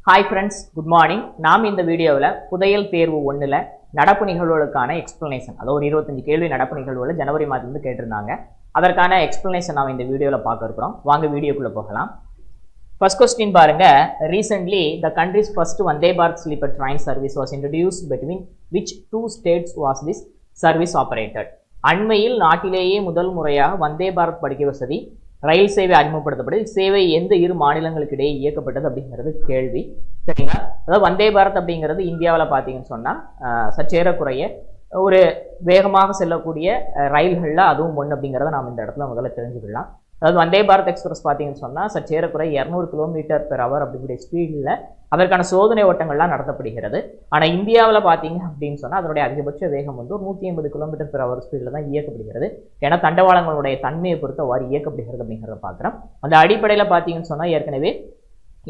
Hi friends, good morning. நாம் இந்த வீடியோவில் புதையல் தேர்வு 1ல நடப்பு நிகழ்வுகளுக்கான எக்ஸ்பிளனேஷன், அதாவது ஒரு 25 கேள்வி நடப்பு நிகழ்வுகள் ஜனவரி மாதத்துல கேட்டிருந்தாங்க. அதற்கான எக்ஸ்பிளனேஷன் நாம் இந்த வீடியோவில் பார்க்க இருக்கிறோம். வாங்க வீடியோக்குள்ள போகலாம். First question பாருங்க. Recently, the country's first Vande Bharat sleeper train service was introduced between which two states was this service operated? அண்மையில் நாட்டிலேயே முதல் முறையாக வந்தே பாரத் படிக்க வசதி ரயில் சேவை அறிமுகப்படுத்தப்பட்டது. சேவை எந்த இரு மாநிலங்களுக்கு இடையே இயக்கப்பட்டது அப்படிங்கிறது கேள்வி. சரிங்களா? அதாவது வந்தே பாரத் அப்படிங்கிறது இந்தியாவில் பார்த்தீங்கன்னு சொன்னால் சற்றேறக்குறைய ஒரு வேகமாக செல்லக்கூடிய ரயில்களில் அதுவும் ஒன்று அப்படிங்கிறத நாம் இந்த இடத்துல முதல்ல தெரிஞ்சுக்கலாம். அதாவது வந்தே பாரத் எக்ஸ்பிரஸ் பார்த்தீங்கன்னு சொன்னால் சற்றேறக்குறை 200 km/h அப்படிங்கிற ஸ்பீடில் அதற்கான சோதனை ஓட்டங்கள்லாம் நடத்தப்படுகிறது. ஆனால் இந்தியாவில் பார்த்தீங்க அப்படின்னு சொன்னால் அதனுடைய அதிகபட்ச வேகம் வந்து ஒரு 150 km/h ஸ்பீடில் தான் இயக்கப்படுகிறது. ஏன்னா தண்டவாளங்களுடைய தன்மையை பொறுத்து அவ்வாறு இயக்கப்படுகிறது அப்படிங்கிறத பார்க்குறோம். அந்த அடிப்படையில் பார்த்தீங்கன்னு சொன்னால் ஏற்கனவே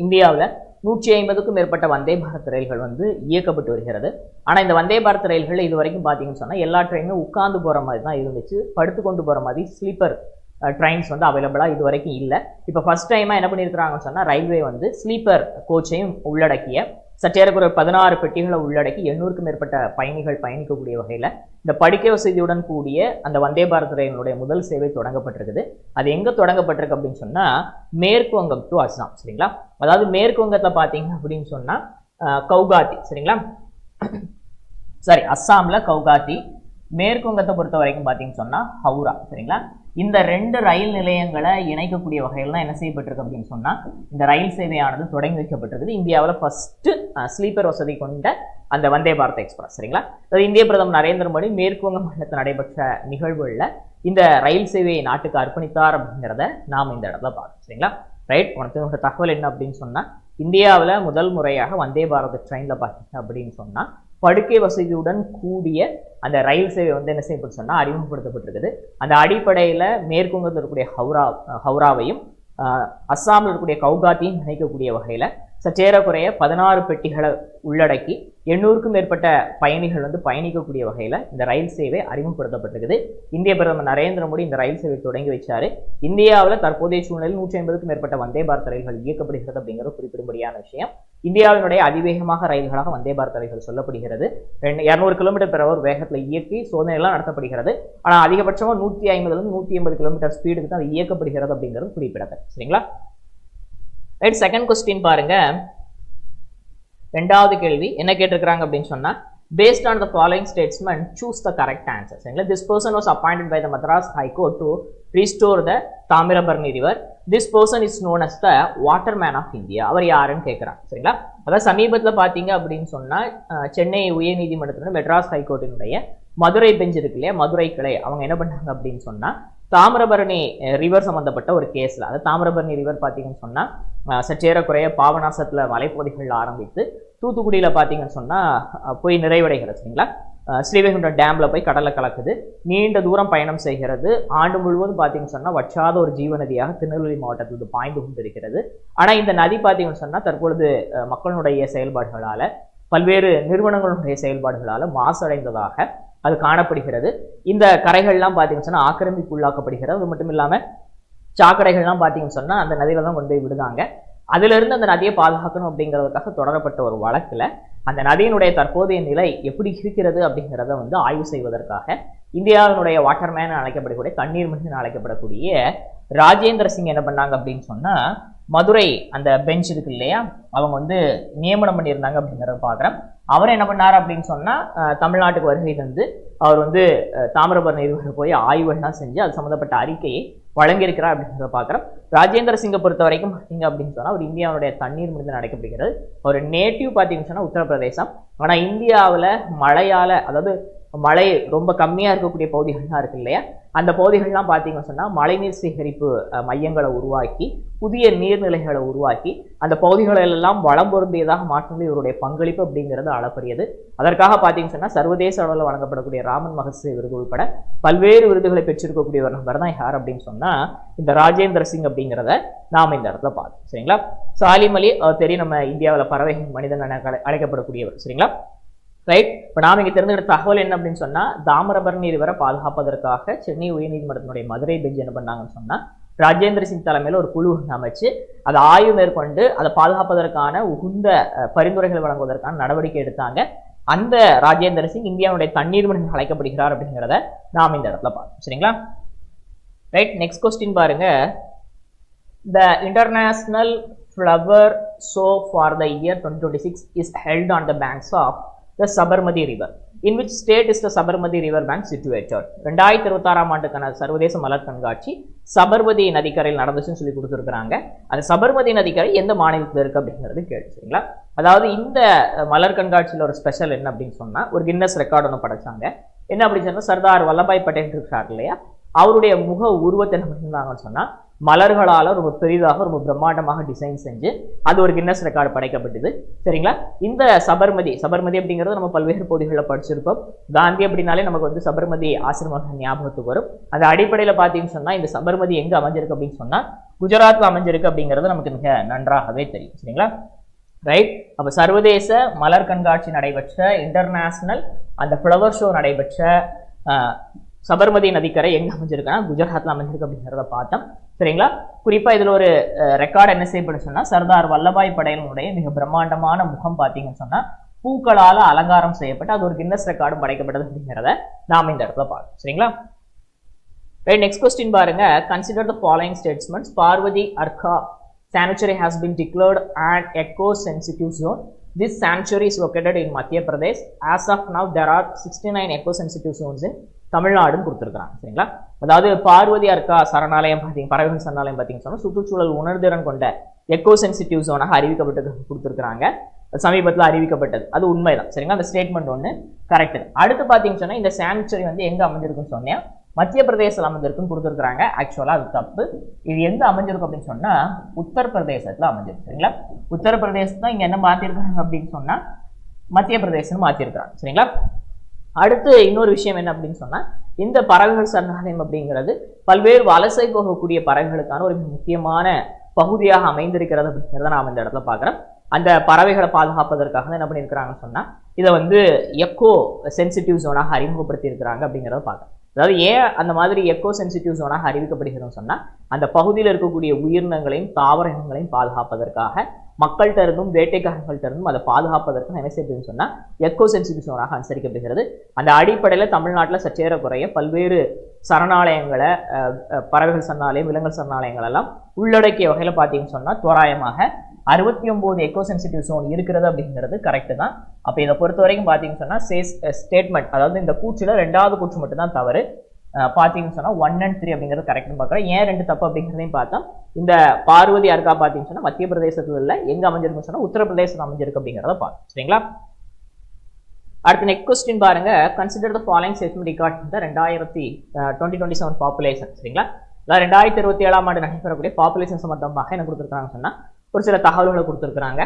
இந்தியாவில் 150க்கும் மேற்பட்ட வந்தே பாரத் ரயில்கள் வந்து இயக்கப்பட்டு வருகிறது. ஆனால் இந்த வந்தே பாரத் ரயில்கள் இது வரைக்கும் பார்த்தீங்கன்னு சொன்னால் எல்லா ட்ரெயினுமே உட்கார்ந்து போகிற மாதிரி தான் இருந்துச்சு. படுத்து கொண்டு போகிற மாதிரி ஸ்லீப்பர் ட்ரெயின்ஸ் வந்து அவைலபிளாக இது வரைக்கும் இல்லை. இப்போ ஃபர்ஸ்ட் டைமாக என்ன பண்ணியிருக்கிறாங்கன்னு சொன்னால் ரயில்வே வந்து ஸ்லீப்பர் கோச்சையும் உள்ளடக்கிய சற்றேறக்குறை 16 பெட்டிகளை உள்ளடக்கி 800க்கும் மேற்பட்ட பயணிகள் பயணிக்கக்கூடிய வகையில் இந்த படுக்கை வசதியுடன் கூடிய அந்த வந்தே பாரத் ரயிலுடைய முதல் சேவை தொடங்கப்பட்டிருக்குது. அது எங்கே தொடங்கப்பட்டிருக்கு அப்படின்னு சொன்னால் மேற்கு வங்கம் டு அஸ்ஸாம். சரிங்களா? அதாவது மேற்கு வங்கத்தில் பார்த்தீங்க அப்படின்னு சொன்னால் கவுகாத்தி. சரிங்களா? சரி, அஸ்ஸாமில் கவுகாத்தி, மேற்கு வங்கத்தை பொறுத்த வரைக்கும் பார்த்தீங்கன்னு சொன்னால் ஹவுரா. சரிங்களா? இந்த 2 ரயில் நிலையங்களை இணைக்கக்கூடிய வகையில் தான் என்ன செய்யப்பட்டிருக்கு அப்படின்னு சொன்னால் இந்த ரயில் சேவையானது தொடங்கி வைக்கப்பட்டிருக்குது. இந்தியாவில் ஃபர்ஸ்ட் ஸ்லீப்பர் வசதி கொண்ட அந்த வந்தே பாரத் எக்ஸ்பிரஸ். சரிங்களா? அதாவது இந்திய பிரதமர் நரேந்திர மோடி மேற்கு வங்க மாநிலத்தில் நடைபெற்ற நிகழ்வுகளில் இந்த ரயில் சேவையை நாட்டுக்கு அர்ப்பணித்தார் அப்படிங்கிறத நாம் இந்த இடத்துல பார்க்கணும். சரிங்களா? ரைட். உனக்கு தகவல் என்ன அப்படின்னு சொன்னால் இந்தியாவில் முதல் முறையாக வந்தே பாரத் ட்ரெயினில் பார்த்தீங்க அப்படின்னு சொன்னால் படுக்கை வசதியுடன் கூடிய அந்த ரயில் சேவை வந்து என்ன செய்யப்பட்டு சொன்னால் அறிமுகப்படுத்தப்பட்டிருக்குது. அந்த அடிப்படையில் மேற்கு வங்கத்தில் இருக்கக்கூடிய ஹவுராவையும் அஸ்ஸாமில் இருக்கக்கூடிய கவுகாத்தியும் இணைக்கக்கூடிய வகையில் சற்றேறக்குறைய 16 பெட்டிகளை உள்ளடக்கி 800க்கும் மேற்பட்ட பயணிகள் வந்து பயணிக்கக்கூடிய வகையில் இந்த ரயில் சேவை அறிமுகப்படுத்தப்பட்டிருக்குது. இந்திய பிரதமர் நரேந்திர மோடி இந்த ரயில் சேவை தொடங்கி வச்சாரு. இந்தியாவில் தற்போதைய சூழ்நிலையில் 150க்கும் மேற்பட்ட வந்தே பாரத் ரயில்கள் இயக்கப்படுகிறது அப்படிங்கிறது குறிப்பிடும்படியான விஷயம். இந்தியாவினுடைய அதிவேகமாக ரயில்களாக வந்தே பாரத் ரயில்கள் சொல்லப்படுகிறது. 200 km/h வேகத்தில் இயக்கி சோதனைகள்லாம் நடத்தப்படுகிறது. ஆனால் அதிகபட்சமாக 150லேருந்து 180 km ஸ்பீடுக்கு தான் அது இயக்கப்படுகிறது அப்படிங்கிறது குறிப்பிடத்தக்கது. சரிங்களா? ரைட். செகண்ட் கொஸ்டின் பாருங்க. ரெண்டாவது கேள்வி என்ன கேட்டிருக்கிறாங்க அப்படின்னு சொன்னா based on the following statement choose the correct answer. சரிங்களா? This person was appointed by the Madras High Court to restore the Tamirabarni river. This person is known as the waterman of India. அவர் யாருன்னு கேட்குறாங்க. சரிங்களா? அதாவது சமீபத்தில் பார்த்தீங்க அப்படின்னு சொன்னால் Chennai உயர்நீதிமன்றத்தினுடைய Madras ஹைகோர்ட்டினுடைய Madurai bench இருக்கு இல்லையா, மதுரை கிளை, அவங்க என்ன பண்ணாங்க அப்படின்னு சொன்னால் தாமிரபரணி ரிவர் சம்மந்தப்பட்ட ஒரு கேஸில், அதாவது தாமிரபரணி ரிவர் பார்த்தீங்கன்னு சொன்னால் சற்றேறக்குறைய பாபநாசத்தில் மலைப்பகுதிகளில் ஆரம்பித்து தூத்துக்குடியில் பார்த்தீங்கன்னு சொன்னால் போய் நிறைவடைகிறது. சரிங்களா? ஸ்ரீவைகுண்டம் டேமில் போய் கடலில் கலக்குது. நீண்ட தூரம் பயணம் செய்கிறது. ஆண்டு முழுவதும் பார்த்தீங்கன்னு சொன்னால் வற்றாத ஒரு ஜீவநதியாக திருநெல்வேலி மாவட்டத்தில் பாய்ந்து கொண்டிருக்கிறது. ஆனால் இந்த நதி பார்த்தீங்கன்னு சொன்னால் தற்பொழுது மக்களுடைய செயல்பாடுகளால், பல்வேறு நிறுவனங்களுடைய செயல்பாடுகளால் மாசடைந்ததாக அது காணப்படுகிறது. இந்த கரைகள்லாம் பார்த்தீங்கன்னு சொன்னால் ஆக்கிரமிப்பு உள்ளாக்கப்படுகிறது. அது மட்டும் இல்லாமல் சாக்கடைகள்லாம் பார்த்தீங்கன்னு சொன்னால் அந்த நதியில் தான் கொண்டு போய் விடுதாங்க. அதிலிருந்து அந்த நதியை பாதுகாக்கணும் அப்படிங்கிறதுக்காக தொடரப்பட்ட ஒரு வழக்கில் அந்த நதியினுடைய தற்போதைய நிலை எப்படி இருக்கிறது அப்படிங்கிறத வந்து ஆய்வு செய்வதற்காக இந்தியாவினுடைய வாட்டர்மேன் அழைக்கப்படக்கூடிய தண்ணீர் மனிதன் அழைக்கப்படக்கூடிய ராஜேந்திர சிங் என்ன பண்ணாங்க அப்படின்னு சொன்னால் மதுரை அந்த பெஞ்ச் இருக்கு இல்லையா, அவங்க வந்து நியமனம் பண்ணியிருந்தாங்க அப்படிங்கிறத பார்க்குறேன். அவர் என்ன பண்ணார் அப்படின்னு சொன்னால் தமிழ்நாட்டுக்கு வருகை தந்து அவர் வந்து தாமிரபரணி ரிவர் போய் ஆய்வுகள்லாம் செஞ்சு அது சம்மந்தப்பட்ட அறிக்கையை வழங்கியிருக்கிறார் அப்படிங்கிறத பார்க்குறோம். ராஜேந்திர சிங்கை பொறுத்த வரைக்கும் பார்த்தீங்க அப்படின்னு சொன்னால் அவர் இந்தியாவுடைய தண்ணீர் மனிதன் அழைக்கப்படுகிறது. ஒரு நேட்டிவ் பார்த்தீங்கன்னு சொன்னால் உத்தரப்பிரதேசம். ஆனால் இந்தியாவில் மழையால், அதாவது மழை ரொம்ப கம்மியாக இருக்கக்கூடிய பகுதிகள்லாம் இருக்கு இல்லையா, அந்த பகுதிகள்லாம் பார்த்தீங்கன்னு சொன்னால் மழைநீர் சேகரிப்பு மையங்களை உருவாக்கி புதிய நீர்நிலைகளை உருவாக்கி அந்த பகுதிகளெல்லாம் வளம் பொருந்தியதாக மாற்றுவது இவருடைய பங்களிப்பு அப்படிங்கிறது அளப்பரியது. அதற்காக பார்த்தீங்கன்னு சொன்னால் சர்வதேச அளவில் வழங்கப்படக்கூடிய ராமன் மகசே விருது உள்பட பல்வேறு விருதுகளை பெற்றிருக்கக்கூடிய ஒரு நபர் தான் யார் அப்படின்னு சொன்னால் இந்த ராஜேந்திர சிங் அப்படிங்கிறத நாம் இந்த இடத்துல பார்த்தோம். சரிங்களா? சாலிம் அலி தெரியும், நம்ம இந்தியாவில் பறவை மனிதன் அழைக்கப்படக்கூடியவர். சரிங்களா? ரைட். இப்போ நாம் இங்கே தெரிஞ்சுக்கிட்ட தகவல் என்ன அப்படின்னு சொன்னால் தாமிரபரணி ரிவரை பாதுகாப்பதற்காக சென்னை உயர்நீதிமன்றத்தினுடைய மதுரை பெஞ்ச் என்ன பண்ணாங்கன்னு சொன்னால் ராஜேந்திர சிங் தலைமையில் ஒரு குழு அமைச்சு அதை ஆய்வு மேற்கொண்டு அதை பாதுகாப்பதற்கான உகுந்த பரிந்துரைகள் வழங்குவதற்கான நடவடிக்கை எடுத்தாங்க. அந்த ராஜேந்திர சிங் இந்தியாவுடைய தண்ணீர் மனிதன் அழைக்கப்படுகிறார் அப்படிங்கிறத நாம் இந்த இடத்துல பார்க்கணும். சரிங்களா? ரைட். நெக்ஸ்ட் கொஸ்டின் பாருங்க. The International Flower Show for the year 2026 is held on the banks of the Sabarmati River. In which state is the Sabarmati River bank situated? 2026 ஆண்டுக்கான சர்வதேச மலர் கண்காட்சி சபர்மதி நதிக்கரையில் நடந்துச்சுன்னு சொல்லி கொடுத்துருக்காங்க. அந்த சபர்மதி நதிக்கரை எந்த மாநிலத்தில் இருக்கு அப்படிங்கிறது கேள்வி. சரிங்களா? அதாவது இந்த மலர் கண்காட்சியில் ஒரு ஸ்பெஷல் என்ன அப்படின்னு சொன்னா, ஒரு கின்னஸ் ரெக்கார்டு ஒன்று படைச்சாங்க. என்ன அப்படின்னு சொன்னா, சர்தார் வல்லபாய் பட்டேல் இருக்கார் இல்லையா, அவருடைய முக உருவத்தை என்ன பண்ணியிருந்தாங்கன்னு சொன்னா, மலர்களால் ரொம்ப பெரிதாக ரொம்ப பிரம்மாண்டமாக டிசைன் செஞ்சு அது ஒரு கின்னஸ் ரெக்கார்டு படைக்கப்பட்டது. சரிங்களா? இந்த சபர்மதி அப்படிங்கிறது நம்ம பல்வேறு பகுதிகளில் படிச்சிருப்போம். காந்தி அப்படின்னாலே நமக்கு வந்து சபர்மதி ஆசிரமம் ஞாபகத்துக்கு வரும். அந்த அடிப்படையில் பார்த்தீங்கன்னு சொன்னா, இந்த சபர்மதி எங்க அமைஞ்சிருக்கு அப்படின்னு சொன்னா குஜராத்ல அமைஞ்சிருக்கு அப்படிங்கிறது நமக்கு மிக நன்றாகவே தெரியும். சரிங்களா? ரைட். அப்ப சர்வதேச மலர் கண்காட்சி நடைபெற்ற, இன்டர்நேஷனல் அந்த ஃப்ளவர் ஷோ நடைபெற்ற சபர்மதி நதிக்கரை எங்க அமைஞ்சிருக்குன்னா குஜராத்ல அமைஞ்சிருக்கு அப்படிங்கிறத பார்த்தோம். சரிங்களா? குறிப்பா இதுல ஒரு ரெக்கார்டு என்ன செய்யப்படும் சொன்னா, சர்தார் வல்லபாய் பட்டேலுடைய மிக பிரம்மாண்டமான முகம் பார்த்தீங்கன்னு சொன்னா பூக்களால அலங்காரம் செய்யப்பட்டு அது ஒரு கின்னஸ் ரெக்கார்டும் படைக்கப்பட்டது அப்படிங்கிறத நாம் இந்த இடத்துல பார்க்கணும். சரிங்களா? ரைட். நெக்ஸ்ட் கொஸ்டின் பாருங்க. Consider the following statements. Parvati Arga sanctuary has been declared an eco-sensitive zone. This sanctuary is located in Madhya Pradesh. As of now, there are 69 eco-sensitive zones in தமிழ்நாடும் கொடுத்துருக்காங்க. சரிங்களா? அதாவது பார்வதி அர்க்கா சரணாலயம் பார்த்தீங்க, பறவைகள் சரணாலயம் பார்த்தீங்கன்னு சொன்னா சுற்றுச்சூழல் உணர்திறன் கொண்ட எக்கோ சென்சிட்டிவ் ஜோனாக அறிவிக்கப்பட்டது கொடுத்துருக்காங்க. சமீபத்தில் அறிவிக்கப்பட்டது. அது உண்மைதான். சரிங்களா? அந்த ஸ்டேட்மெண்ட் ஒன்று கரெக்ட். அடுத்து பார்த்தீங்கன்னு சொன்னா, இந்த சாங்சுரி வந்து எங்க அமைஞ்சிருக்குன்னு சொன்னேன், மத்திய பிரதேசத்தில் அமைஞ்சிருக்குன்னு கொடுத்துருக்காங்க. ஆக்சுவலா அது தப்பு. இது எங்க அமைஞ்சிருக்கும் அப்படின்னு சொன்னா உத்தரப்பிரதேசத்துல அமைஞ்சிருக்கு. சரிங்களா? உத்தரப்பிரதேசம் இங்க என்ன மாத்திருக்காங்க அப்படின்னு சொன்னா மத்திய பிரதேசம் மாத்திருக்காங்க. சரிங்களா? அடுத்து இன்னொரு விஷயம் என்ன அப்படின்னு சொன்னா, இந்த பறவைகள் சரணாலயம் அப்படிங்கிறது பல்வேறு வலசை போகக்கூடிய பறவைகளுக்கான ஒரு முக்கியமான பகுதியாக அமைந்திருக்கிறது அப்படிங்கிறத நாம் இந்த இடத்துல பார்க்குறோம். அந்த பறவைகளை பாதுகாப்பதற்காக என்ன பண்ணியிருக்கிறாங்கன்னு சொன்னா, இதை வந்து எக்கோ சென்சிட்டிவ் ஜோனாக அறிமுகப்படுத்தி இருக்கிறாங்க அப்படிங்கிறத பார்க்குறோம். அதாவது ஏன் அந்த மாதிரி எக்கோ சென்சிட்டிவ் ஜோனாக அறிவிக்கப்படுகிறோம்னு சொன்னா, அந்த பகுதியில் இருக்கக்கூடிய உயிரினங்களையும் தாவர இனங்களையும் பாதுகாப்பதற்காக மக்கள்கிட்ட இருந்தும் வேட்டைக்காரர்கள்ட்ட இருந்தும் அதை பாதுகாப்பதற்கு என்ன செய்யப்படுதுன்னு சொன்னா எக்கோ சென்சிட்டிவ் ஜோனாக அனுசரிக்கப்படுகிறது. அந்த அடிப்படையில் தமிழ்நாட்டில் சற்றேற குறைய பல்வேறு சரணாலயங்களை, பறவைகள் சரணாலயம், விலங்குகள் சரணாலயங்கள் எல்லாம் உள்ளடக்கிய வகையில் பார்த்தீங்கன்னு சொன்னா தோராயமாக 69 எக்கோ சென்சிட்டிவ் ஜோன் இருக்கிறது அப்படிங்கிறது கரெக்ட் தான். அப்போ இதை பொறுத்த வரைக்கும் பார்த்தீங்கன்னு சொன்னா ஸ்டேட்மெண்ட், அதாவது இந்த கூற்றில் 2வது கூற்று மட்டும் தான் தவறு. பார்த்தீங்கன்னு சொன்னா 1 and 3 அப்படிங்கிறது கரெக்ட்னு பார்க்குறேன். ஏன் 2 தப்பு அப்படிங்கிறதையும் பார்த்தோம். இந்த பார்வதி அர்கா பார்த்தீங்கன்னு சொன்னா மத்திய பிரதேசத்துல இல்லை, எங்க அமைஞ்சிருக்குன்னு சொன்னா உத்தரப்பிரதேசம் அமைஞ்சிருக்கு அப்படிங்கிறத பார்த்தோம். சரிங்களா? அடுத்த நெக்ஸ்ட் கொஸ்டின் பாருங்க. Consider the following statement regarding the 2027 population. சரிங்களா? 2027 ஆண்டு நடைபெறக்கூடிய பாப்புலேஷன் சம்பந்தமாக என்ன கொடுத்துருக்காங்கன்னு சொன்னா ஒரு சில தகவல்களை கொடுத்துருக்காங்க.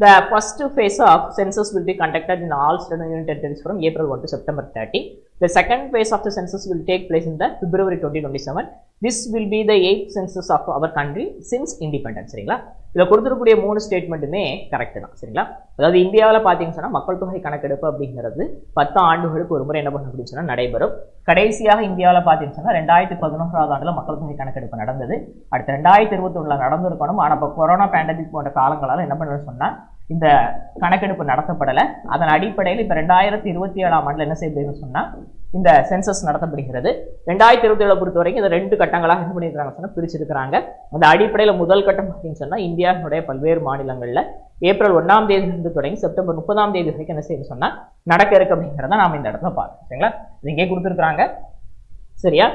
The first phase of census will be conducted in all state and union territories from April 1 to September 30. The second phase of the census will take place in the February 2027. This will be the 8th census of our country since independence. சரிங்களா? இதில் கொடுத்துருக்கூடிய 3 ஸ்டேட்மெண்ட்டுமே correct தான். சரிங்களா? அதாவது இந்தியாவில் பார்த்தீங்கன்னு சொன்னால் மக்கள் தொகை கணக்கெடுப்பு அப்படிங்கிறது 10 ஆண்டுகளுக்கு ஒரு முறை என்ன பண்ண அப்படின்னு சொன்னால் நடைபெறும். கடைசியாக இந்தியாவில் பார்த்தீங்கன்னு சொன்னால் 2011ஆம் ஆண்டில் மக்கள் தொகை கணக்கெடுப்பு நடந்தது. அடுத்து 2021 நடந்திருக்கணும். ஆனால் இப்போ கொரோனா பேண்டமிக் போன்ற காலங்களால் என்ன பண்ணணும்னு சொன்னால் இந்த கணக்கெடுப்பு நடத்தப்படலை. அதன் அடிப்படையில் இப்போ 2027ஆம் ஆண்டில் என்ன செய்யப்படுதுன்னு சொன்னால் இந்த சென்சஸ் நடத்தப்படுகிறது. 2027 பொறுத்த வரைக்கும் இந்த 2 கட்டங்களாக என்ன பண்ணியிருக்காங்க சொன்னால் பிரிச்சிருக்கிறாங்க. அந்த அடிப்படையில் முதல் கட்டம் பார்த்தீங்கன்னு சொன்னால் இந்தியாவுடைய பல்வேறு மாநிலங்களில் ஏப்ரல் 1ஆம் தேதியிலிருந்து தொடங்கி செப்டம்பர் 30ஆம் தேதி வரைக்கும் என்ன செய்யணும் சொன்னால் நடக்க இருக்கு அப்படிங்கிறத நாம் இந்த இடத்துல பார்க்கணும். சரிங்களா? இது இங்கே கொடுத்துருக்குறாங்க. சரியா?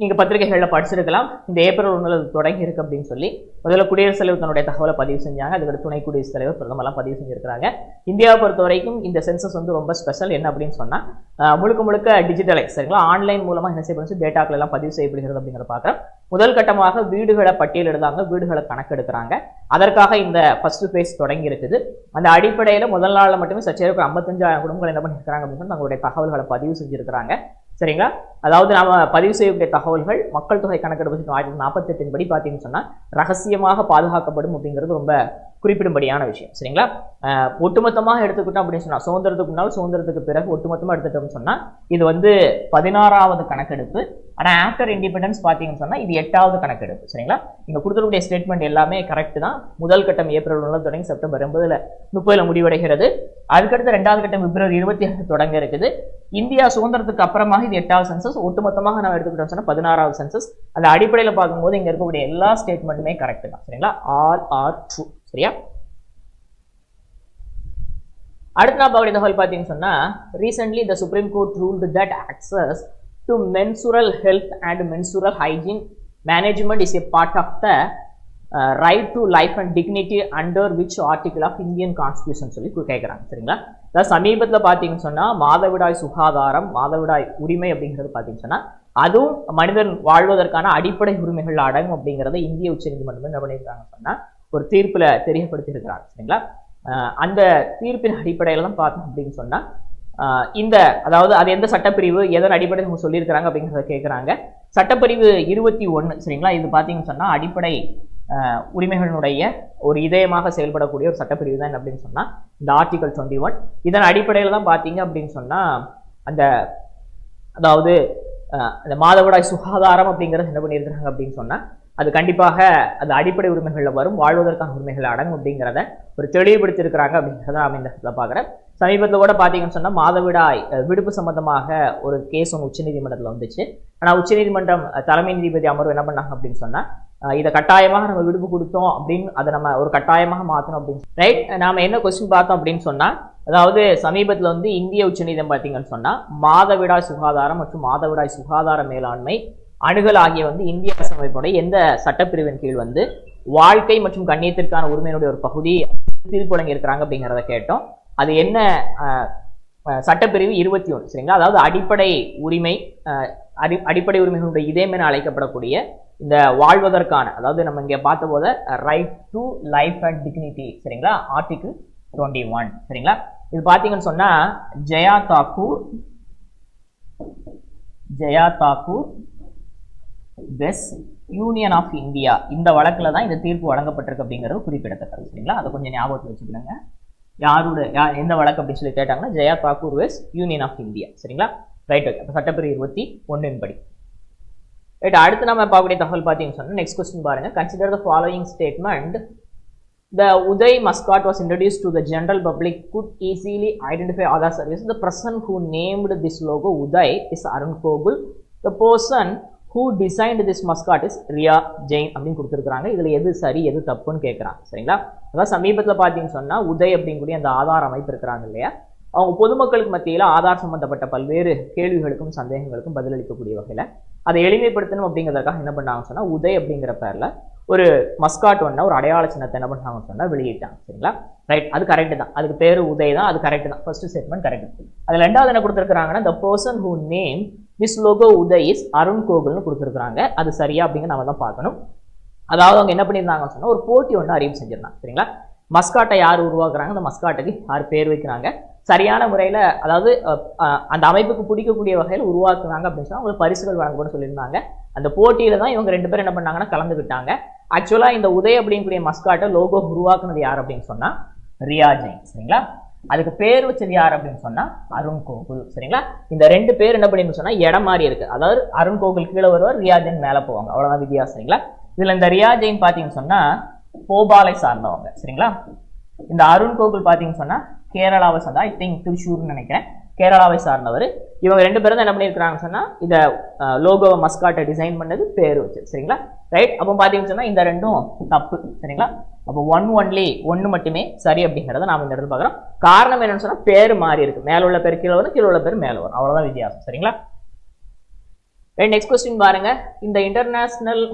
நீங்கள் பத்திரிகைகளில் படிச்சிருக்கலாம். இந்த ஏப்ரல் 1 தொடங்கி இருக்கு அப்படின்னு சொல்லி முதல்ல குடியரசுத் தலைவர் தன்னுடைய தகவலை பதிவு செஞ்சாங்க. அதுக்கு துணை குடியரசுத் தலைவர் பிரதமர்லாம் பதிவு செஞ்சிருக்கிறாங்க. இந்தியாவை பொறுத்த வரைக்கும் இந்த சென்சஸ் வந்து ரொம்ப ஸ்பெஷல். என்ன அப்படின்னு சொன்னால் முழுக்க டிஜிட்டலைஸ். சரிங்களா? ஆன்லைன் மூலமாக என்ன செய்யப்படுச்சு, டேட்டாக்கள் எல்லாம் பதிவு செய்யப்படுகிறது அப்படிங்கிறத பார்க்குறோம். முதல் கட்டமாக வீடுகளை பட்டியலிடுறாங்க, வீடுகளை கணக்கெடுக்கிறாங்க. அதற்காக இந்த ஃபர்ஸ்ட் ஃபேஸ் தொடங்கி இருக்குது. அந்த அடிப்படையில் முதல் நாளில் மட்டுமே சற்றே 55,000 குடும்பங்கள் என்ன பண்ணியிருக்காங்க அப்படின்னு சொன்னால் தங்களுடைய தகவல்களை பதிவு செஞ்சிருக்கிறாங்க. சரிங்களா? அதாவது நாம பதிவு செய்யக்கூடிய தகவல்கள் மக்கள் தொகை கணக்கெடுப்பு 1948 படி பார்த்தீங்கன்னு சொன்னா ரகசியமாக பாதுகாக்கப்படும் அப்படிங்கிறது ரொம்ப குறிப்பிடும்படியான விஷயம். சரிங்களா? ஒட்டுமொத்தமாக எடுத்துக்கிட்டோம் அப்படின்னு சொன்னா சுதந்திரத்துக்கு முன்னால் சுதந்திரத்துக்கு பிறகு ஒட்டுமொத்தமாக எடுத்துட்டோம்னு சொன்னா இது வந்து 16வது கணக்கெடுப்பு. ஆனா ஆஃப்டர் இண்டிபெண்டன்ஸ் பார்த்தீங்கன்னு சொன்னா இது 8வது கணக்கெடுப்பு. சரிங்களா? இங்க கொடுத்துருக்கூடிய ஸ்டேட்மெண்ட் எல்லாமே கரெக்ட் தான். முதல் கட்டம் ஏப்ரல் 1 தொடங்கி செப்டம்பர் 30 முடிவடைகிறது. அதுக்கடுத்து 2வது கட்டம் பிப்ரவரி 26 தொடங்க இருக்குது. இந்தியா சுதந்திரத்துக்கு அப்புறமாக இது 8வது சென்சஸ். ஒட்டுமொத்தமாக நம்ம எடுத்துக்கிட்டோம் சொன்னா 16வது சென்சஸ். அந்த அடிப்படையில் பார்க்கும்போது இங்க இருக்கக்கூடிய எல்லா ஸ்டேட்மெண்ட்டுமே கரெக்ட் தான். சரிங்களா? All are true. சரியா? அடுத்த நான் பார்க்கக்கூடிய தகவல் பார்த்தீங்கன்னு சொன்னா recently the Supreme Court ruled that access to menstrual health and menstrual hygiene management is a part of the right to life and dignity under which article of Indian Constitution சொல்லி கேட்குறாங்க. சரிங்களா? அதாவது சமீபத்தில் பார்த்தீங்கன்னு சொன்னா மாதவிடாய் சுகாதாரம் மாதவிடாய் உரிமை அப்படிங்கிறது பார்த்தீங்கன்னு சொன்னா அதுவும் மனிதன் வாழ்வதற்கான அடிப்படை உரிமைகள் அடங்கும் அப்படிங்கிறத இந்திய உச்சநீதிமன்றம் என்ன பண்ணியிருக்காங்க சொன்னா ஒரு தீர்ப்புல தெரியப்படுத்தி இருக்கிறாங்க. சரிங்களா? அந்த தீர்ப்பின் அடிப்படையில தான் பார்த்தோம் அப்படின்னு சொன்னா இந்த அதாவது அது எந்த சட்டப்பிரிவு எதன் அடிப்படையில் அவங்க சொல்லியிருக்கிறாங்க அப்படிங்கிறத கேட்குறாங்க. சட்டப்பிரிவு 21. சரிங்களா? இது பார்த்தீங்கன்னு சொன்னா அடிப்படை உரிமைகளுடைய ஒரு இதயமாக செயல்படக்கூடிய ஒரு சட்டப்பிரிவு தான் அப்படின்னு சொன்னா இந்த ஆர்டிகல் 21. இதன் அடிப்படையில் தான் பார்த்தீங்க அப்படின்னு சொன்னா அந்த அதாவது அந்த மாதவிடாய் சுகாதாரம் அப்படிங்கிறது என்ன பண்ணியிருக்கிறாங்க அப்படின்னு சொன்னா அது கண்டிப்பாக அது அடிப்படை உரிமைகளில் வரும் வாழ்வதற்கான உரிமைகள் அடங்கும் அப்படிங்கிறத ஒரு தெளிவுபடுத்தியிருக்கிறாங்க அப்படிங்கிறத நாம் இந்த இடத்துல பார்க்குறேன். சமீபத்தில் கூட பார்த்தீங்கன்னு சொன்னால் மாதவிடாய் விடுப்பு சம்பந்தமாக ஒரு கேஸ் ஒன்று உச்சநீதிமன்றத்தில் வந்துச்சு. ஆனால் உச்சநீதிமன்றம் தலைமை நீதிபதி அமர்வு என்ன பண்ணாங்க அப்படின்னு சொன்னால் இதை கட்டாயமாக நம்ம விடுப்பு கொடுத்தோம் அப்படின்னு அதை நம்ம ஒரு கட்டாயமாக மாற்றணும் அப்படின்னு ரைட். நாம என்ன கொஸ்டின் பார்த்தோம் அப்படின்னு சொன்னால் அதாவது சமீபத்தில் வந்து இந்திய உச்சநீதிமன்றம் பார்த்தீங்கன்னு சொன்னால் மாதவிடாய் சுகாதாரம் மற்றும் மாதவிடாய் சுகாதார மேலாண்மை அணுகல் ஆகிய வந்து இந்திய அரசமைப்புடைய எந்த சட்டப்பிரிவின் கீழ் வந்து வாழ்க்கை மற்றும் கண்ணியத்திற்கான உரிமையினுடைய ஒரு பகுதி தீர்ப்பு வழங்கி இருக்கிறாங்க அப்படிங்கிறத கேட்டோம். அது என்ன சட்டப்பிரிவு 21. சரிங்களா? அதாவது அடிப்படை உரிமை அடிப்படை உரிமைகளுடைய இதயம் என அழைக்கப்படக்கூடிய இந்த வாழ்வதற்கான அதாவது நம்ம இங்க பார்த்த போத right to life and dignity. சரிங்களா? ஆர்டிகிள் 21. சரிங்களா? இது பார்த்தீங்கன்னு சொன்னா Jaya Thakur west union of India இந்த வழக்கில் தான் இந்த தீர்ப்பு வழங்கப்பட்டிருக்கு அப்படிங்கிறது குறிப்பிடத்தக்கது. சரிங்களா? அதை கொஞ்சம் ஞாபகத்தில் வச்சுக்கணுங்க. எந்த வழக்கு அப்படின்னு சொல்லி கேட்டாங்கன்னா Jaya Thakur west union of India. சரிங்களா? ரைட். ஓகே. சட்டப்பிரிவு 21 படி ரைட். அடுத்து நம்ம பார்க்கக்கூடிய தகவல் பார்த்தீங்கன்னு சொன்னா நெக்ஸ்ட் கொஸ்டின் பாருங்க. Consider the following statement. The Uday mascot was introduced to the general public could easily identify Aadhaar services. The person who named this logo Uday is Arun Kogul. The person who designed this mascot is Ria Jain அப்படின்னு கொடுத்துருக்காங்க. இதுல எது சரி எது தப்புன்னு கேட்குறாங்க. சரிங்களா? அதாவது சமீபத்தில் பார்த்தீங்கன்னு சொன்னா உதய் அப்படிங்கக்கூடிய அந்த ஆதார் அமைப்பு இருக்கிறாங்க இல்லையா அவங்க பொதுமக்களுக்கு மத்தியில் ஆதார் சம்பந்தப்பட்ட பல்வேறு கேள்விகளுக்கும் சந்தேகங்களுக்கும் பதிலளிக்கக்கூடிய வகையில் அதை எளிமைப்படுத்தணும் அப்படிங்கிறதுக்காக என்ன பண்ணாங்கன்னு சொன்னா உதய் அப்படிங்கிற பேர்ல ஒரு மஸ்காட் ஒன்று ஒரு அடையாள சின்னத்தை என்ன பண்ணாங்கன்னு சொன்னா வெளியிட்டாங்க. சரிங்களா? ரைட். அது கரெக்ட் தான். அதுக்கு பேரு உதய் தான். அது கரெக்ட் தான். First statement correct. அதுல ரெண்டாவது என்ன கொடுத்துருக்காங்கன்னா the person who named this logo Uday is Arun Kogulனு கொடுத்துருக்காங்க. அது சரியா அப்படிங்க நம்ம தான் பார்க்கணும். அதாவது அவங்க என்ன பண்ணியிருந்தாங்கன்னு சொன்னா ஒரு போட்டி ஒன்று அறிவு செஞ்சிருந்தாங்க. சரிங்களா? மஸ்காட்டை யார் உருவாக்குறாங்க அந்த மஸ்காட்டுக்கு யார் பேர் வைக்கிறாங்க சரியான முறையில் அதாவது அந்த அமைப்புக்கு பிடிக்கக்கூடிய வகையில் உருவாக்குனாங்க அப்படின்னு சொன்னா அவங்களுக்கு பரிசுகள் வழங்கணும்னு சொல்லியிருந்தாங்க. அந்த போட்டியில தான் இவங்க 2 பேரும் என்ன பண்ணாங்கன்னா கலந்துக்கிட்டாங்க. ஆக்சுவலா இந்த உதய் அப்படிங்கக்கூடிய மஸ்காட்டை லோகோ உருவாக்குனது யார் அப்படின்னு சொன்னா ரியா ஜெயின். சரிங்களா? அதுக்கு பேர் வச்சது யார் அப்படின்னு சொன்னா அருண் கோகுல். சரிங்களா? இந்த 2 பேர் என்ன பண்ணி சொன்னா இடம் மாறி இருக்கு. அதாவது அருண் கோகுல் கீழே வருவார் ரியா ஜெயின் மேல போவாங்க. அவ்வளவுதான் வித்தியாசம். சரிங்களா? இதுல இந்த ரியா ஜெயின் பாத்தீங்கன்னு சொன்னா போபாலை சார்ந்தவங்க. சரிங்களா? இந்த அருண் கோகுல் பாத்தீங்கன்னு சொன்னா கேரளாவை சார்ந்தா ஐ திங்க் திருச்சூர்னு நினைக்கிறேன் கேரளாவை சார்ந்தவர். இவங்க 2 பேரும் தான் என்ன பண்ணியிருக்கிறாங்கன்னு சொன்னா இந்த லோகோவை மஸ்காட்டை டிசைன் பண்ணது பேர் வச்சு. சரிங்களா? ரைட். அப்போ பாத்தீங்கன்னு சொன்னா இந்த 2ம் தப்பு. சரிங்களா? அப்போ ஒன்று மட்டுமே சரி அப்படிங்கிறத நாம இந்த இடத்துல பார்க்குறோம். காரணம் என்னன்னு சொன்னா பேர் மாறி இருக்கு. மேல உள்ள பேர் கீழே வரும் கீழே உள்ள பேர் மேல வரும். அவ்வளவுதான் வித்தியாசம். சரிங்களா? ரைட். நெக்ஸ்ட் கொஸ்டின் பாருங்க. இந்த இன்டர்நேஷனல்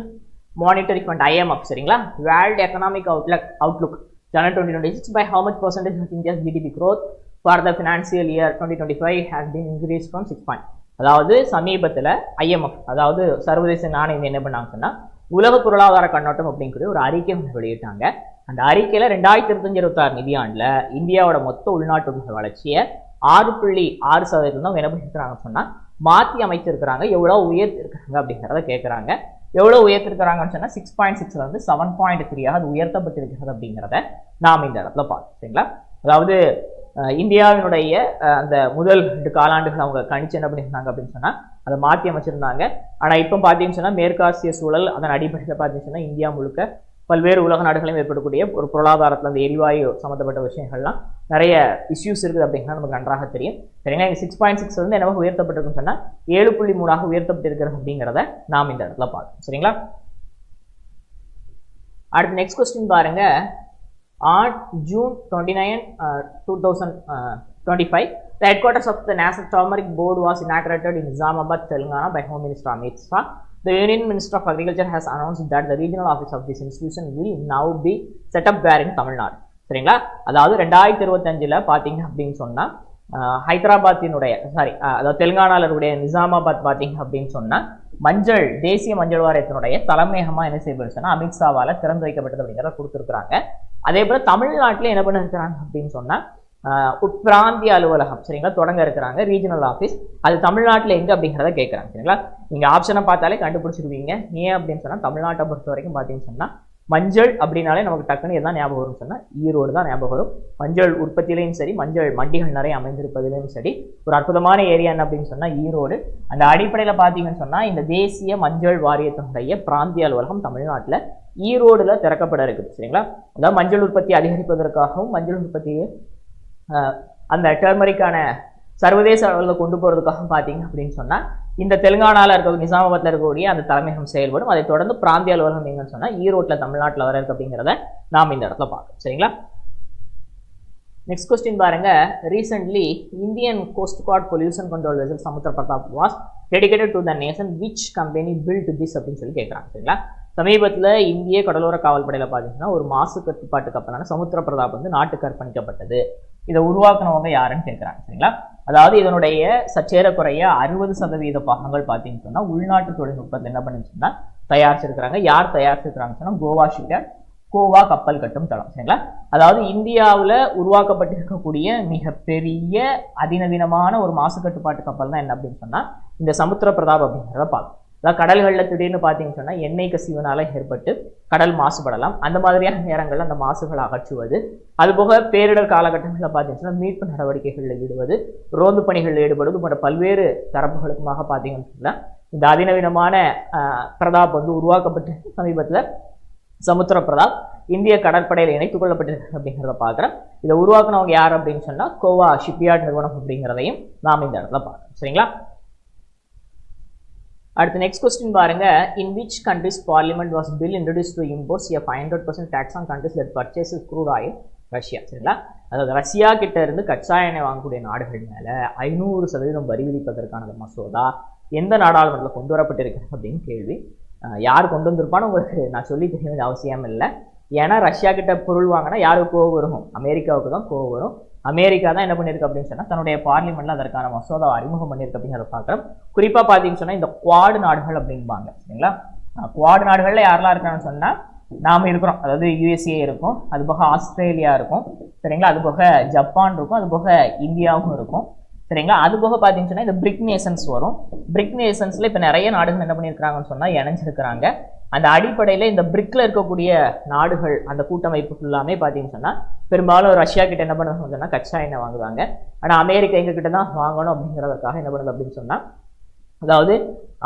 மானிட்டரி ஃபண்ட் IMF சரிங்களா world economic Outlook January 2026 by how much percentage of India's GDP growth for the financial year 2025 has been increased from 6. அதாவது சமீபத்தில் IMF அதாவது சர்வதேச நாணயம் என்ன பண்ணாங்கன்னா உலக பொருளாதார கண்ணோட்டம் அப்படிங்கிற ஒரு அறிக்கை வெளியிட்டாங்க. அந்த அறிக்கையில 2025-26 நிதியாண்டுல இந்தியாவோட மொத்த உள்நாட்டு வளர்ச்சியை 6.6% தான் என்ன பண்ணிருக்கிறாங்கன்னு சொன்னா மாற்றி அமைச்சிருக்கிறாங்க. எவ்வளவு உயர்த்திருக்காங்க அப்படிங்கிறத கேட்குறாங்க. எவ்வளவு உயர்த்திருக்கிறாங்கன்னு சொன்னா 6.6 வந்து 7.3 அது உயர்த்தப்பட்டிருக்கிறது அப்படிங்கிறத நாம் இந்த இடத்துல பார்த்தோம். சரிங்களா? அதாவது இந்தியாவினுடைய அந்த முதல் 2 காலாண்டுகள் அவங்க கணிச்சு என்ன பண்ணியிருந்தாங்க அப்படின்னு சொன்னா அதை மாற்றி அமைச்சிருந்தாங்க. ஆனா இப்போ பார்த்தீங்கன்னு சொன்னா மேற்காசிய சூழல் அதன் அடிப்படையில் பார்த்தீங்கன்னு சொன்னா இந்தியா முழுக்க பல்வேறு உலக நாடுகளையும் ஏற்படக்கூடிய ஒரு பொருளாதாரத்தில் அந்த எரிவாயு சம்மந்தப்பட்ட விஷயங்கள்லாம் நிறைய இஷ்யூஸ் இருக்குது அப்படிங்கிறது நமக்கு நன்றாக தெரியும். சரிங்களா? 6.6 வந்து என்னவாக உயர்த்தப்பட்டிருக்குன்னு சொன்னா 7.3 உயர்த்தப்பட்டிருக்கிறது அப்படிங்கிறத நாம் இந்த இடத்துல பார்க்கணும். சரிங்களா? அடுத்து நெக்ஸ்ட் கொஸ்டின் பாருங்க. On June 29, 2025, the headquarters of the National Turmeric Board was inaugurated in Nizamabad, Telangana by Home Minister Amit Shah. The Union Minister of Agriculture has announced that the regional office of this institution will now be set up there in Tamil Nadu. சரிங்களா? அதாவது 2025ல பார்த்தீங்க அப்படின்னு சொன்னா ஹைதராபாத்தினுடைய அதாவது தெலுங்கானாவுடைய நிசாமாபாத் பார்த்தீங்க அப்படின்னு சொன்னா மஞ்சள் தேசிய மஞ்சள் வாரியத்தினுடைய தலைமையகமா என்ன செய்யப்படுச்சுன்னா அமித்ஷாவால திறந்து வைக்கப்பட்டது அப்படிங்கிறத கொடுத்துருக்காங்க. அதே போல தமிழ்நாட்டில் என்ன பண்ண இருக்கிறாங்க அப்படின்னு சொன்னா உட்பிராந்திய அலுவலகம் சரிங்களா தொடங்க இருக்கிறாங்க, ரீஜனல் ஆஃபீஸ். அது தமிழ்நாட்டில் எங்க அப்படிங்கிறத கேட்குறாங்க. சரிங்களா? நீங்க ஆப்ஷனை பார்த்தாலே கண்டுபிடிச்சிருவீங்க. ஏன் அப்படின்னு சொன்னா தமிழ்நாட்டை பொறுத்த வரைக்கும் பார்த்தீங்கன்னு சொன்னா மஞ்சள் அப்படின்னாலே நமக்கு டக்குன்னு எதான் ஞாபகம் வரும்னு சொன்னா ஈரோடு தான் ஞாபகம் வரும். மஞ்சள் உற்பத்தியிலையும் சரி மஞ்சள் மண்டிகள் நிறைய அமைந்திருப்பதிலையும் சரி ஒரு அற்புதமான ஏரியா என்ன அப்படின்னு சொன்னா ஈரோடு. அந்த அடிப்படையில் பார்த்தீங்கன்னு சொன்னா இந்த தேசிய மஞ்சள் வாரியத்தினுடைய பிராந்திய அலுவலகம் தமிழ்நாட்டில் ஈரோடுல திறக்கப்பட இருக்குது. சரிங்களா? அதாவது மஞ்சள் உற்பத்தி அதிகரிப்பதற்காகவும் மஞ்சள் உற்பத்தியை அந்த டர்மரிக்கான சர்வதேச அளவில் கொண்டு போறதுக்காக பார்த்தீங்க அப்படின்னு சொன்னா இந்த தெலுங்கானால இருக்க நிசாமாபாத்ல இருக்கக்கூடிய அந்த தலைமையகம் செயல்படும். அதை தொடர்ந்து பிராந்திய அலுவலகம் எங்கன்னு சொன்னா ஈரோட்டில் தமிழ்நாட்டில் வர இருக்கு அப்படிங்கிறத நாம் இந்த இடத்துல பார்க்கணும். சரிங்களா? நெக்ஸ்ட் கொஸ்டின் பாருங்க. Recently Indian coast guard pollution control vessel Samudra Pratap was dedicated to the nation which company built this அப்படின்னு சொல்லி கேட்குறாங்க. சரிங்களா? சமீபத்தில் இந்திய கடலோர காவல் படையில் பார்த்தீங்கன்னா ஒரு மாசு கட்டுப்பாட்டு கப்பலான சமுத்திர பிரதாப் வந்து நாட்டுக்கு அர்ப்பணிக்கப்பட்டது. இதை உருவாக்குனவங்க யாருன்னு கேட்குறாங்க. சரிங்களா? அதாவது இதனுடைய சற்றேறக்குறைய 60% பாகங்கள் பார்த்தீங்கன்னு சொன்னா உள்நாட்டு தொழில்நுட்பத்தில் என்ன பண்ணிச்சுன்னா தயாரிச்சிருக்கிறாங்க. யார் தயாரிச்சிருக்கிறாங்கன்னு சொன்னா கோவா ஷிப்யார்ட், கோவா கப்பல் கட்டும் தளம். சரிங்களா? அதாவது இந்தியாவில் உருவாக்கப்பட்டிருக்கக்கூடிய மிகப்பெரிய அதிநவீனமான ஒரு மாசு கட்டுப்பாட்டு கப்பல் தான் என்ன அப்படின்னு சொன்னா இந்த சமுத்திர பிரதாப் அப்படிங்கிறத பார்க்கணும். அதாவது கடல்களில் திடீர்னு பார்த்தீங்கன்னு சொன்னா எண்ணெய் கசிவுனால ஏற்பட்டு கடல் மாசுபடலாம். அந்த மாதிரியான நேரங்களில் அந்த மாசுகளை அகற்றுவது, அதுபோக பேரிடர் காலகட்டங்களில் பார்த்தீங்கன்னா மீட்பு நடவடிக்கைகளில் ஈடுபடுவது, ரோந்து பணிகளில் ஈடுபடுவது போன்ற பல்வேறு தரப்புகளுக்குமாக பார்த்தீங்கன்னு சொன்னா இந்த அதிநவீனமான பிரதாப் வந்து உருவாக்கப்பட்டு சமீபத்தில் சமுத்திர பிரதாப் இந்திய கடற்படையில் இணைத்துக் கொள்ளப்பட்டிருக்கு அப்படிங்கிறத பார்க்குறோம். இதை உருவாக்குனவங்க யார் அப்படின்னு சொன்னா கோவா ஷிப்யார்ட் நிறுவனம் அப்படிங்கிறதையும் நாம் இந்த இடத்துல பார்க்கணும். சரிங்களா? அடுத்து நெக்ஸ்ட் கொஸ்டின் பாருங்க. In which countries parliament was bill introduce to impose a 500% tax on countries that purchase crude oil Russia. சரிங்களா? அதாவது ரஷ்யா கிட்ட இருந்து கச்சா எண்ணெய் வாங்கக்கூடிய நாடுகள் மேல 500% வரி விதிப்பதற்கான மசோதா எந்த நாடாளுமன்றத்தில் கொண்டு வரப்பட்டிருக்கு அப்படின்னு கேள்வி. யார் கொண்டு வந்திருப்பான்னு உங்களுக்கு நான் சொல்லி தெரிய வேண்டிய அவசியம் இல்லை. ஏன்னா ரஷ்யா கிட்ட பொருள் வாங்கினா யாருக்கு கோவம் வரும்? அமெரிக்காவுக்கு தான் கோவம் வரும். அமெரிக்கா தான் என்ன பண்ணியிருக்கு அப்படின்னு சொன்னா தன்னுடைய பார்லிமெண்ட்ல அதற்கான மசோதா அறிமுகம் பண்ணியிருக்கு அப்படிங்கிறத பார்க்குறோம். குறிப்பா பார்த்தீங்கன்னு சொன்னா இந்த குவாட் நாடுகள் அப்படின்பாங்க. சரிங்களா? குவாட் நாடுகள்ல யாரெல்லாம் இருக்காங்கன்னு சொன்னா நாம இருக்கிறோம். அதாவது யூஎஸ்ஏ இருக்கும், அது போக ஆஸ்திரேலியா இருக்கும். சரிங்களா? அது போக ஜப்பான் இருக்கும், அது போக இந்தியாவும் இருக்கும். சரிங்களா? அது போக பார்த்தீங்கன்னு சொன்னா இந்த பிரிக் நேஷன்ஸ் வரும். பிரிக் நேஷன்ஸ்ல இப்போ நிறைய நாடுகள் என்ன பண்ணியிருக்கிறாங்கன்னு சொன்னா இணைஞ்சிருக்கிறாங்க. அந்த அடிப்படையில் இந்த பிரிக்ல இருக்கக்கூடிய நாடுகள் அந்த கூட்டமைப்பு ஃபுல்லாமே பார்த்தீங்கன்னு சொன்னா பெரும்பாலும் ரஷ்யா கிட்ட என்ன பண்ணுவாங்க சொன்னா கச்சா எண்ணெய் வாங்குவாங்க. ஆனால் அமெரிக்கா எங்க கிட்ட தான் வாங்கணும் அப்படிங்கிறதுக்காக என்ன பண்ணுது அப்படின்னு சொன்னா அதாவது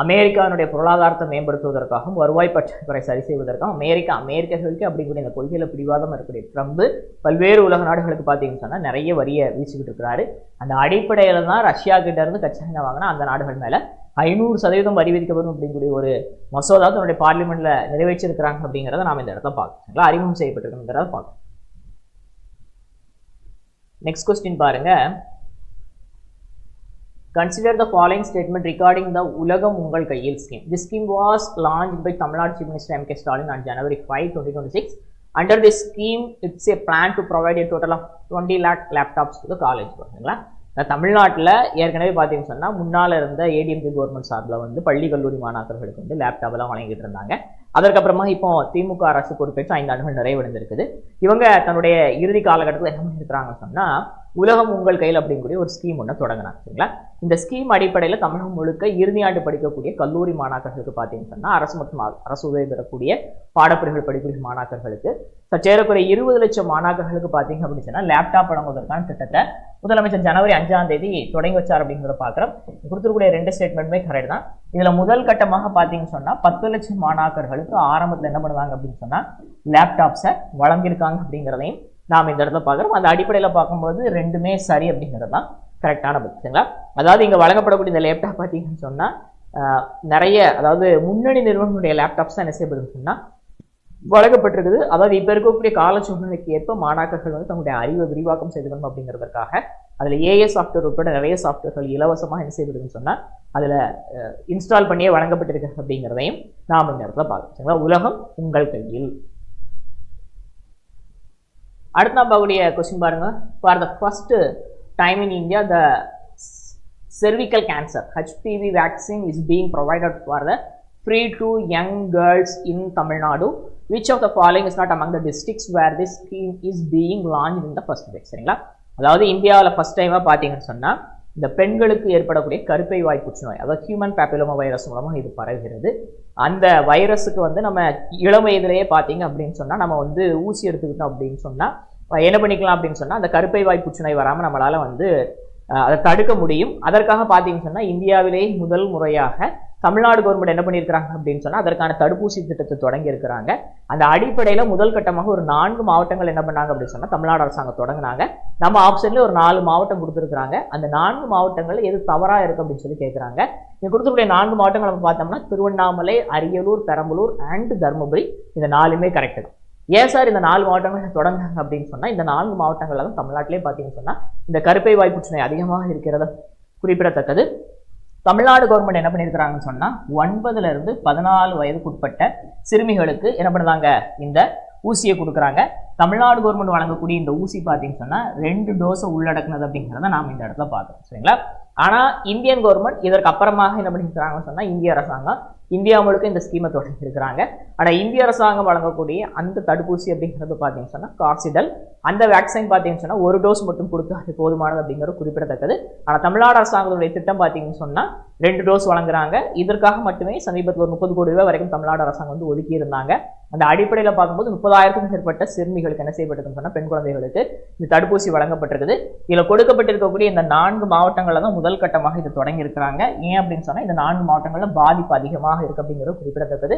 அமெரிக்காவுடைய பொருளாதாரத்தை மேம்படுத்துவதற்காகவும் வருவாய் பற்றாக்குறை சரி செய்வதற்காகவும் அமெரிக்கர்களுக்கு அப்படிங்கிற இந்த கொள்கையில பிடிவாதம் இருக்கக்கூடிய ட்ரம்ப் பல்வேறு உலக நாடுகளுக்கு பார்த்தீங்கன்னு சொன்னா நிறைய வரியை வீசிக்கிட்டு இருக்கிறாரு. அந்த அடிப்படையில தான் ரஷ்யா கிட்ட இருந்து கச்சா எண்ணெய் வாங்கினா அந்த நாடுகள் மேல 500% வரி விதிக்கப்படும் அப்படிங்கக்கூடிய ஒரு மசோதா தன்னுடைய பார்லிமெண்ட்ல நிறைவேற்றிருக்கிறாங்க அப்படிங்கிறத நாம் இந்த இடத்துல பார்க்கணும். அறிமுகம் செய்யப்பட்டிருக்கிறத பார்க்கணும். நெக்ஸ்ட் கொஸ்டின் பாருங்க. Consider the following statement regarding the Ulagam Ungal Kaiyil scheme. This scheme was launched by Tamil Nadu Chief Minister M.K. Stalin on January 5, 2026. Under this scheme, it's a plan to provide a total of 20 lakh laptops to the college. தமிழ்நாட்டில் ஏற்கனவே பார்த்தீங்கன்னு சொன்னால் முன்னால் இருந்த ADMK government சார்பில் வந்து பள்ளி கல்லூரி மாணாக்கர்களுக்கு வந்து லேப்டாப்லாம் வழங்கிட்டு இருந்தாங்க. அதற்கப்புறமா இப்போ திமுக அரசு பொறுப்பேற்று 5 ஆண்டுகள் நிறைவடைந்திருக்குது. இவங்க தன்னுடைய இறுதி காலகட்டத்தில் என்ன பண்ணியிருக்கிறாங்கன்னு சொன்னால் உலகம் உங்கள் கையில் அப்படிங்கக்கூடிய ஒரு ஸ்கீம் ஒன்று தொடங்கினாங்க. சரிங்களா? இந்த ஸ்கீம் அடிப்படையில் தமிழகம் முழுக்க இறுதி ஆண்டு படிக்கக்கூடிய கல்லூரி மாணாக்கர்களுக்கு பார்த்தீங்கன்னு சொன்னால் அரசு மற்றும் அரசு உதவி பெறக்கூடிய பாடப்பிரிவுகள் படிக்கக்கூடிய மாணாக்கர்களுக்கு சற்றேறக்குறைய 20 லட்சம் மாணாக்கர்களுக்கு பார்த்தீங்க அப்படின்னு சொன்னால் லேப்டாப் வழங்குவதற்கான திட்டத்தை முதலமைச்சர் ஜனவரி 5ஆம் தேதி தொடங்கி வச்சார் அப்படிங்கிறத பார்க்குறோம். கொடுத்துருக்கூடிய 2 ஸ்டேட்மெண்ட்டுமே கரெக்ட் தான். இதில் முதல் கட்டமாக பார்த்தீங்கன்னு சொன்னால் 10 லட்சம் மாணாக்கர்களுக்கு ஆரம்பத்தில் என்ன பண்ணுவாங்க அப்படின்னு சொன்னால் லேப்டாப்ஸை வழங்கியிருக்காங்க அப்படிங்கிறதையும் நாம் இந்த இடத்துல பார்க்குறோம். அந்த அடிப்படையில் பார்க்கும்போது ரெண்டுமே சரி அப்படிங்கிறது தான் கரெக்டான பதில். அதாவது இங்கே வழங்கப்படக்கூடிய இந்த லேப்டாப் பார்த்தீங்கன்னு சொன்னால் நிறைய, அதாவது முன்னணி நிறுவனங்களுடைய லேப்டாப்ஸ் தான் என்ன செய்யப்படுதுன்னு சொன்னால் வழங்கப்பட்டிருக்குது. அதாவது இப்போ இருக்கக்கூடிய கால சூழ்நிலைக்கு ஏற்ப மாணாக்கர்கள் வந்து தங்களுடைய அறிவை விரிவாக்கம் செய்துக்கணும் அப்படிங்கிறதுக்காக அதில் ஏஏ சாஃப்ட்வேர் உட்பட நிறைய சாஃப்ட்வேர்கள் இலவசமாக என்ன செய்யப்படுதுன்னு சொன்னால் அதில் இன்ஸ்டால் பண்ணியே வழங்கப்பட்டிருக்கு அப்படிங்கிறதையும் நாம் இந்த இடத்துல பார்க்கணும். உலகம் உங்கள் கையில். அடுத்த நாம் பார்க்கக்கூடிய கொஸ்டின் பாருங்க. For the first time in India the cervical cancer HPV vaccine is being provided for the free to young girls in Tamil Nadu. Which of the following is not among the districts where this scheme is being launched in the first place? சரிங்களா? அதாவது இந்தியாவில் first டைமாக பார்த்தீங்கன்னு சொன்னால் இந்த பெண்களுக்கு ஏற்படக்கூடிய கருப்பை வாய் புற்றுநோய், அதாவது ஹியூமன் பேப்பிலோமா வைரஸ் மூலமாக இது பரவுகிறது. அந்த வைரஸுக்கு வந்து நம்ம இளம் வயதிலேயே பார்த்தீங்க அப்படின்னு சொன்னால் நம்ம வந்து ஊசி எடுத்துக்கிட்டோம் அப்படின்னு சொன்னால் என்ன பண்ணிக்கலாம் அப்படின்னு சொன்னால் அந்த கருப்பை வாய் புற்றுநோய் வராமல் நம்மளால் வந்து அதை தடுக்க முடியும். அதற்காக பார்த்தீங்கன்னு சொன்னால் இந்தியாவிலேயே முதல் முறையாக தமிழ்நாடு கவர்மெண்ட் என்ன பண்ணியிருக்கிறாங்க அப்படின்னு சொன்னால் அதற்கான தடுப்பூசி திட்டத்தை தொடங்கி இருக்கிறாங்க. அந்த அடிப்படையில் முதல் கட்டமாக ஒரு 4 மாவட்டங்கள் என்ன பண்ணாங்க அப்படின்னு சொன்னால் தமிழ்நாடு அரசாங்கம் தொடங்கினாங்க. நம்ம ஆப்ஷன்லேயே ஒரு 4 மாவட்டம் கொடுத்துருக்குறாங்க. அந்த 4 மாவட்டங்கள் எது தவறாக இருக்குது அப்படின்னு சொல்லி கேட்குறாங்க. இங்கே கொடுத்துருக்கூடிய 4 மாவட்டங்கள் நம்ம பார்த்தோம்னா திருவண்ணாமலை, அரியலூர், பெரம்பலூர் அண்ட் தருமபுரி. இந்த 4மே கரெக்டு தான். ஏன் சார் இந்த 4 மாவட்டங்கள் தொடங்கினாங்க அப்படின்னு சொன்னால் இந்த 4 மாவட்டங்களில் தான் தமிழ்நாட்டிலே பார்த்தீங்கன்னு சொன்னால் இந்த கருப்பை வாய் புற்றுநோய் அதிகமாக இருக்கிறத குறிப்பிடத்தக்கது. தமிழ்நாடு கவர்மெண்ட் என்ன பண்ணியிருக்கிறாங்கன்னு சொன்னால் 9 இருந்து 14 வயதுக்குட்பட்ட சிறுமிகளுக்கு என்ன பண்ணுறாங்க, இந்த ஊசியை கொடுக்குறாங்க. தமிழ்நாடு கவர்மெண்ட் வழங்கக்கூடிய இந்த ஊசி பார்த்தீங்கன்னு சொன்னால் 2 டோஸை உள்ளடக்குனது அப்படிங்கிறத நாம் இந்த இடத்துல பார்க்குறோம். சரிங்களா? ஆனால் இந்தியன் கவர்மெண்ட் இதற்கு அப்புறமாக என்ன பண்ணியிருக்கிறாங்கன்னு சொன்னால் இந்திய அரசாங்கம் இந்தியா முழுக்க இந்த ஸ்கீமை தொடங்கி இருக்கிறாங்க. ஆனால் இந்திய அரசாங்கம் வழங்கக்கூடிய அந்த தடுப்பூசி அப்படிங்கிறது பார்த்தீங்கன்னு சொன்னால் காக்சிடல், அந்த வேக்சின் பார்த்தீங்கன்னு சொன்னால் 1 டோஸ் மட்டும் கொடுத்து அது போதுமானது அப்படிங்கிறது குறிப்பிடத்தக்கது. ஆனால் தமிழ்நாடு அரசாங்கத்துடைய திட்டம் பார்த்தீங்கன்னு சொன்னால் 2 டோஸ் வழங்குறாங்க. இதற்காக மட்டுமே சமீபத்தில் ஒரு 30 கோடி ரூபாய் வரைக்கும் தமிழ்நாடு அரசாங்கம் வந்து ஒதுக்கி இருந்தாங்க. அந்த அடிப்படையில் பார்க்கும்போது 30,000க்கும் மேற்பட்ட சிறுமிகளுக்கு என்ன செய்யப்பட்டிருக்குன்னு சொன்னால் பெண் குழந்தைகளுக்கு இந்த தடுப்பூசி வழங்கப்பட்டிருக்குது. இதில் கொடுக்கப்பட்டிருக்கக்கூடிய இந்த 4 மாவட்டங்களில் தான் முதல் கட்டமாக இது தொடங்கி இருக்கிறாங்க. ஏன் அப்படின்னு சொன்னால் இந்த 4 மாவட்டங்களில் பாதிப்பு அதிகமாக இருக்கு அப்படிங்கிறது குறிப்பிடத்தக்கது.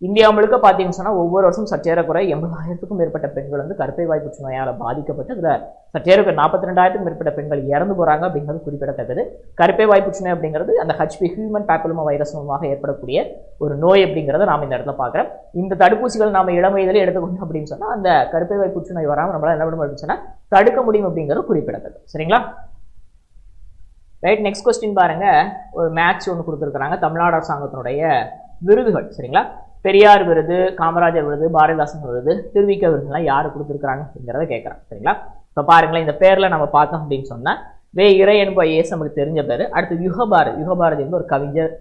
இந்தியா முழுக்க பார்த்தீங்கன்னு சொன்னால் ஒவ்வொரு வருஷம் சற்றேறக்குறை 80,000க்கும் மேற்பட்ட பெண்கள் வந்து கருப்பை வாய் புற்றுநோயால் பாதிக்கப்பட்டு அதில் சற்றேறக்குறை 42,000க்கும் மேற்பட்ட பெண்கள் இறந்து போகிறாங்க அப்படிங்கிறது குறிப்பிடத்தக்கது. கருப்பை வாய் புற்றுநோய் அப்படிங்கிறது அந்த HPV ஹியூமன் பேப்பிலோமா வைரஸ் மூலமாக ஏற்படக்கூடிய ஒரு நோய் அப்படிங்கிறத நாம் இந்த இடத்துல பார்க்குறோம். இந்த தடுப்பூசிகள் நாம் இளம் வயதிலே எடுத்துக்கணும் அப்படின்னு சொன்னால் அந்த கருப்பை வாய் புற்றுநோய் வராமல் நம்மளால் என்ன பண்ண முடியும் சொன்னால் தடுக்க முடியும் அப்படிங்கிறது குறிப்பிடத்தக்கது. சரிங்களா? ரைட், நெக்ஸ்ட் கொஸ்டின் பாருங்க. ஒரு மேட்ச் ஒன்று கொடுத்துருக்குறாங்க. தமிழ்நாடு அரசாங்கத்தினுடைய விருதுகள். சரிங்களா? பெரியார் விருது, காமராஜர் விருது, பாரதிதாசன் விருது, திருவிக விருதுலாம் யார் கொடுத்துருக்குறாங்க அப்படிங்கிறத கேட்குறாங்க. சரிங்களா? இப்போ பாருங்களேன், இந்த பேரில் நம்ம பார்த்தோம் அப்படின்னு சொன்னால் இறை என்ப ஏசு நமக்கு தெரிஞ்ச பேர். அடுத்து யுகபாரதி வந்து ஒரு கவிஞர்,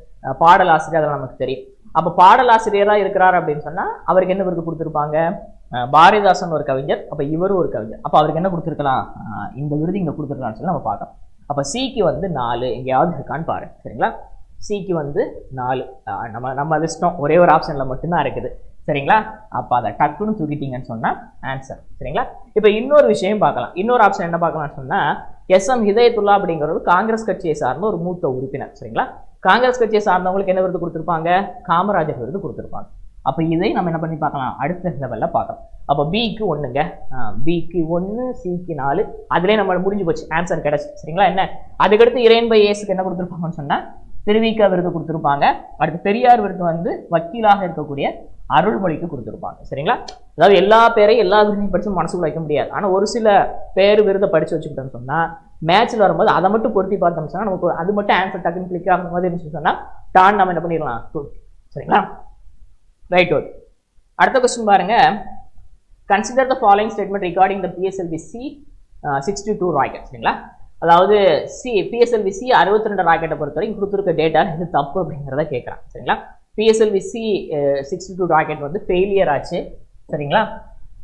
பாடலாசிரியர், அதெல்லாம் நமக்கு தெரியும். அப்போ பாடலாசிரியராக இருக்கிறார் அப்படின்னு சொன்னால் அவருக்கு என்ன விருது கொடுத்துருப்பாங்க? பாரதிதாசன் ஒரு கவிஞர், அப்போ இவரும் ஒரு கவிஞர். அப்போ அவருக்கு என்ன கொடுத்துருக்கலாம்? இந்த விருது இங்கே கொடுத்துருக்கலாம்னு சொல்லி நம்ம பார்க்கலாம். அப்போ சிக்கு வந்து 4 எங்கேயாவது இருக்கான்னு பாருங்க. சரிங்களா? சிக்கு வந்து 4 நம்ம அதிர்ஷ்டம் ஒரே ஒரு ஆப்ஷனில் மட்டும்தான் இருக்குது. சரிங்களா? அப்போ அதை டக்குன்னு தூக்கிட்டீங்கன்னு சொன்னால் ஆன்சர். சரிங்களா? இப்போ இன்னொரு விஷயம் பார்க்கலாம். இன்னொரு ஆப்ஷன் என்ன பார்க்கலாம்னு சொன்னால் SM ஹிதயத்துல்லா அப்படிங்கிறது காங்கிரஸ் கட்சியை சார்ந்த ஒரு மூத்த உறுப்பினர். சரிங்களா? காங்கிரஸ் கட்சியை சார்ந்தவங்களுக்கு என்ன விருது கொடுத்துருப்பாங்க? காமராஜர் விருது கொடுத்துருப்பாங்க. அப்போ இதை நம்ம என்ன பண்ணி பார்க்கலாம்? அடுத்த லெவலில் பார்க்கலாம். அப்போ பிக்கு 1ங்க, பிக்கு 1, சிக்கு 4, அதுலேயே நம்ம முடிஞ்சு போச்சு, ஆன்சர் கிடைச்சி. சரிங்களா? என்ன அதுக்கடுத்து இறையன்பை ஏசுக்கு என்ன கொடுத்துருப்பாங்கன்னு சொன்னால் திருவிக விருது கொடுத்துருப்பாங்க. அடுத்து பெரியார் விருது வந்து வக்கீலாக இருக்கக்கூடிய அருள்மொழிக்கு கொடுத்துருப்பாங்க. சரிங்களா? அதாவது எல்லா பேரையும் எல்லா விருதையும் படித்து மனசுக்குள்ள வைக்க முடியாது. ஆனால் ஒரு சில பேர் விருதை படித்து வச்சுக்கிட்டோம்னு சொன்னால் மேட்ச்சில் வரும்போது அதை மட்டும் பொருத்தி பார்த்தோம்னு சொன்னால் நமக்கு அது மட்டும் ஆன்சர் டக்குன்னு கிளிக் ஆகும் போது என்ன சொன்னால் டான் நம்ம என்ன பண்ணிடலாம். சரிங்களா? ரைட். ஓகே, அடுத்த கொஸ்டின் பாருங்க. Consider the following statement regarding the PSLV-C 62 rocket. சரிங்களா? அதாவது PSLV-C 62 ராக்கெட்டை பொறுத்தவரை கொடுத்துருக்க டேட்டா இது தப்பு அப்படிங்கிறத கேட்குறான். சரிங்களா? PSLV-C 62 ராக்கெட் வந்து ஃபெயிலியர் ஆச்சு. சரிங்களா?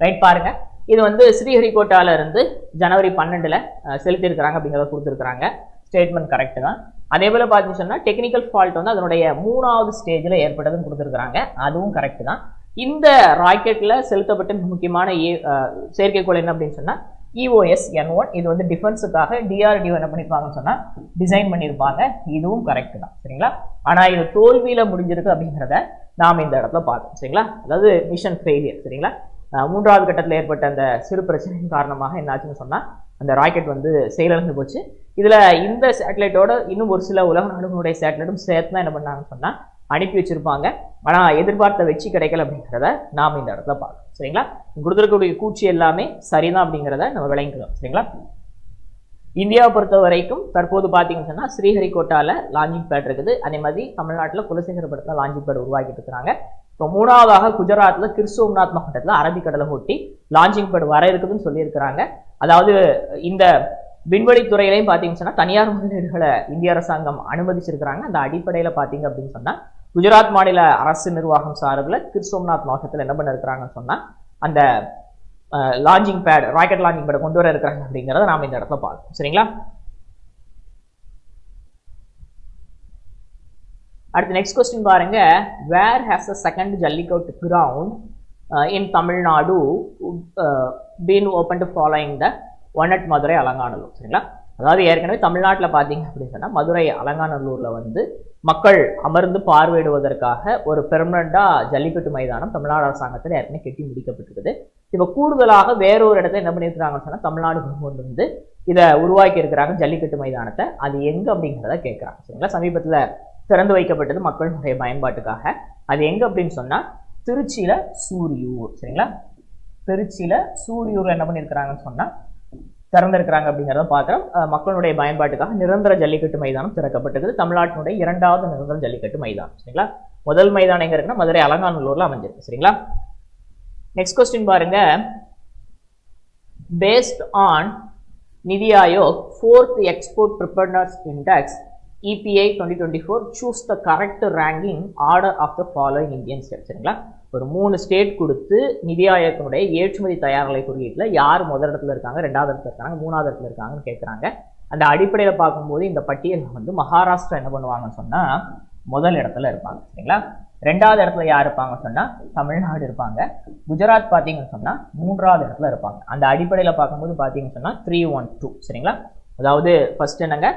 ரைட், பாருங்க. இது வந்து ஸ்ரீஹரிகோட்டால இருந்து ஜனவரி 12 செலுத்தியிருக்கிறாங்க அப்படிங்கிறத கொடுத்துருக்காங்க. ஸ்டேட்மெண்ட் கரெக்ட் தான். அதே போல பார்த்தீங்கன்னு சொன்னா டெக்னிக்கல் ஃபால்ட் வந்து அதனுடைய 3வது ஸ்டேஜில் ஏற்பட்டதுன்னு கொடுத்துருக்காங்க. அதுவும் கரெக்ட் தான். இந்த ராக்கெட்ல செலுத்தப்பட்ட முக்கியமான செயற்கைக்கோள் என்ன அப்படின்னு சொன்னா EOS-N1. இது வந்து டிஃபென்ஸுக்காக DRDO என்ன பண்ணிருப்பாங்கன்னு சொன்னா டிசைன் பண்ணியிருப்பாங்க. இதுவும் கரெக்ட் தான். சரிங்களா? ஆனா இது தோல்வியில முடிஞ்சிருக்கு அப்படிங்கிறத நாம் இந்த இடத்துல பார்த்தோம். சரிங்களா? அதாவது மிஷன் ஃபெயிலியர். சரிங்களா? 3வது கட்டத்தில் ஏற்பட்ட அந்த சிறு பிரச்சனையின் காரணமாக என்னாச்சுன்னு சொன்னா அந்த ராக்கெட் வந்து செயலிழந்து போச்சு. இதுல இந்த சேட்டலைட்டோட இன்னும் ஒரு சில உலக நாடுகளுடைய சேட்டலைட்டும் சேர்த்து தான் என்ன பண்ணாங்கன்னு சொன்னா அனுப்பி வச்சிருப்பாங்க. ஆனா எதிர்பார்த்த வெற்றி கிடைக்கல அப்படிங்கிறத நாம் இந்த இடத்துல பார்க்கணும். சரிங்களா? கொடுத்துருக்கக்கூடிய கூட்சி எல்லாமே சரிதான் அப்படிங்கிறத நம்ம விளங்கிக்கலாம். சரிங்களா? இந்தியாவை பொறுத்த வரைக்கும் தற்போது பார்த்தீங்கன்னு சொன்னா ஸ்ரீஹரிகோட்டால லான்ச்சிங் பேட் இருக்குது. அதே மாதிரி தமிழ்நாட்டில் குலசேகரபுரத்தில் லான்ச்சிங் பேட் உருவாக்கிட்டு இருக்கிறாங்க. இப்போ 3வதாக குஜராத்ல கிர் சோம்நாத் மாவட்டத்தில் அரபிக்கடலை ஒட்டி லான்ச்சிங் பேட் வர இருக்குதுன்னு சொல்லியிருக்கிறாங்க. அதாவது இந்த விண்வெளி துறையிலையும் பார்த்தீங்கன்னு சொன்னா தனியார் முதலீடுகளை இந்திய அரசாங்கம் அனுமதிச்சிருக்கிறாங்க. அந்த அடிப்படையில் பார்த்தீங்க அப்படின்னு சொன்னா குஜராத் மாநில அரசு நிர்வாகம் சார்பில் கிர் சோம்நாத் மாவட்டத்தில் என்ன பண்ண இருக்கிறாங்கன்னு சொன்னா அந்த launching pad rocket launching pad கொண்டு வர இருக்கிறாங்க அப்படிங்கிறத நாம இந்த இடத்துல பார்க்கணும். சரிங்களா? அடுத்து நெக்ஸ்ட் கொஸ்டின் பாருங்க. Where has a second jallikattu ground in Tamil Nadu been open to following the one at Madurai Alanganallur. சரிங்களா? அதாவது ஏற்கனவே தமிழ்நாட்டில் பார்த்தீங்க அப்படின்னு சொன்னால் மதுரை அலங்காநல்லூரில் வந்து மக்கள் அமர்ந்து பார்வையிடுவதற்காக ஒரு பெர்மனண்டா ஜல்லிக்கட்டு மைதானம் தமிழ்நாடு அரசாங்கத்தில் ஏற்கனவே கட்டி முடிக்கப்பட்டிருக்குது. இப்போ கூடுதலாக வேறொரு இடத்துல என்ன பண்ணியிருக்கிறாங்கன்னு சொன்னால் தமிழ்நாடு கவர்மெண்ட் வந்து இதை உருவாக்கி இருக்கிறாங்க ஜல்லிக்கட்டு மைதானத்தை. அது எங்க அப்படிங்கிறத கேட்குறாங்க. சரிங்களா? சமீபத்தில் திறந்து வைக்கப்பட்டது மக்களுடைய பயன்பாட்டுக்காக. அது எங்க அப்படின்னு சொன்னா திருச்சியில சூரியூர். சரிங்களா? திருச்சியில சூரியூர்ல என்ன பண்ணியிருக்கிறாங்கன்னு சொன்னா திறந்திருக்கிறாங்க அப்படிங்கிறத பார்க்குறோம். மக்களுடைய பயன்பாட்டுக்காக நிரந்தர ஜல்லிக்கட்டு மைதானம் திறக்கப்பட்டது. தமிழ்நாட்டினுடைய 2வது நிரந்தர ஜல்லிக்கட்டு மைதானம். சரிங்களா? முதல் மைதானம் எங்க இருக்குன்னா மதுரை அலங்காநல்லூர்ல அமைஞ்சிருக்கு. சரிங்களா? நெக்ஸ்ட் கொஸ்டின் பாருங்க. பேஸ்ட் ஆன் நிதி Aayog 4th export preparedness index EPI 2024 choose the correct ranking order of the following Indian states. சரிங்களா? ஒரு 3 ஸ்டேட் கொடுத்து நிதி ஆயோகனுடைய ஏற்றுமதி தயார்நிலை குறியீட்டில் யார் முதல் இடத்துல இருக்காங்க, 2வது இடத்துல இருக்காங்க, 3வது இடத்துல இருக்காங்கன்னு கேட்குறாங்க. அந்த அடிப்படையில் பார்க்கும்போது இந்த பட்டியலில் வந்து மகாராஷ்டிரா என்ன பண்ணுவாங்கன்னு சொன்னா முதல் இடத்துல இருப்பாங்க. சரிங்களா? 2வது இடத்துல யார் இருப்பாங்கன்னு சொன்னா தமிழ்நாடு இருப்பாங்க. குஜராத் பார்த்தீங்கன்னு சொன்னா 3வது இடத்துல இருப்பாங்க. அந்த அடிப்படையில் பார்க்கும்போது பார்த்தீங்கன்னு சொன்னா 312. சரிங்களா? அதாவது ஃபர்ஸ்ட் என்னங்க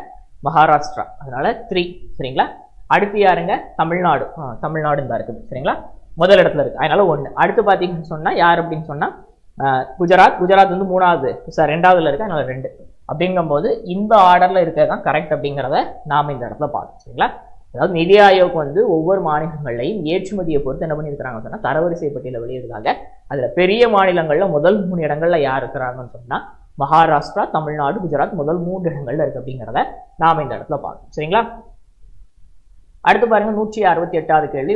மகாராஷ்டிரா, அதனால 3. சரிங்களா? அடுத்து யாருங்க தமிழ்நாடு. தமிழ்நாடு தான் இருக்குது. சரிங்களா? முதல் இடத்துல இருக்கு, அதனால 1. அடுத்து பார்த்தீங்கன்னு சொன்னா யார் அப்படின்னு சொன்னா குஜராத் வந்து 2வதுல இருக்கு, அதனால 2. அப்படிங்கும்போது இந்த ஆர்டர்ல இருக்கிறது தான் கரெக்ட் அப்படிங்கிறத நாம இந்த இடத்துல பார்த்தோம். சரிங்களா? அதாவது நிதி ஆயோக் வந்து ஒவ்வொரு மாநிலங்களையும் ஏற்றுமதியை பொறுத்து என்ன பண்ணியிருக்கிறாங்கன்னு சொன்னா தரவரிசை பட்டியலை வெளியிடுறாங்க. அதுல பெரிய மாநிலங்கள்ல முதல் 3 இடங்கள்ல யார் இருக்கிறாங்கன்னு சொன்னா மகாராஷ்டிரா, தமிழ்நாடு, குஜராத் முதல் 3 இடங்கள்ல இருக்கு அப்படிங்கிறத நாம இந்த இடத்துல பார்க்கணும். சரிங்களா? அடுத்து பாருங்க 168வது கேள்வி.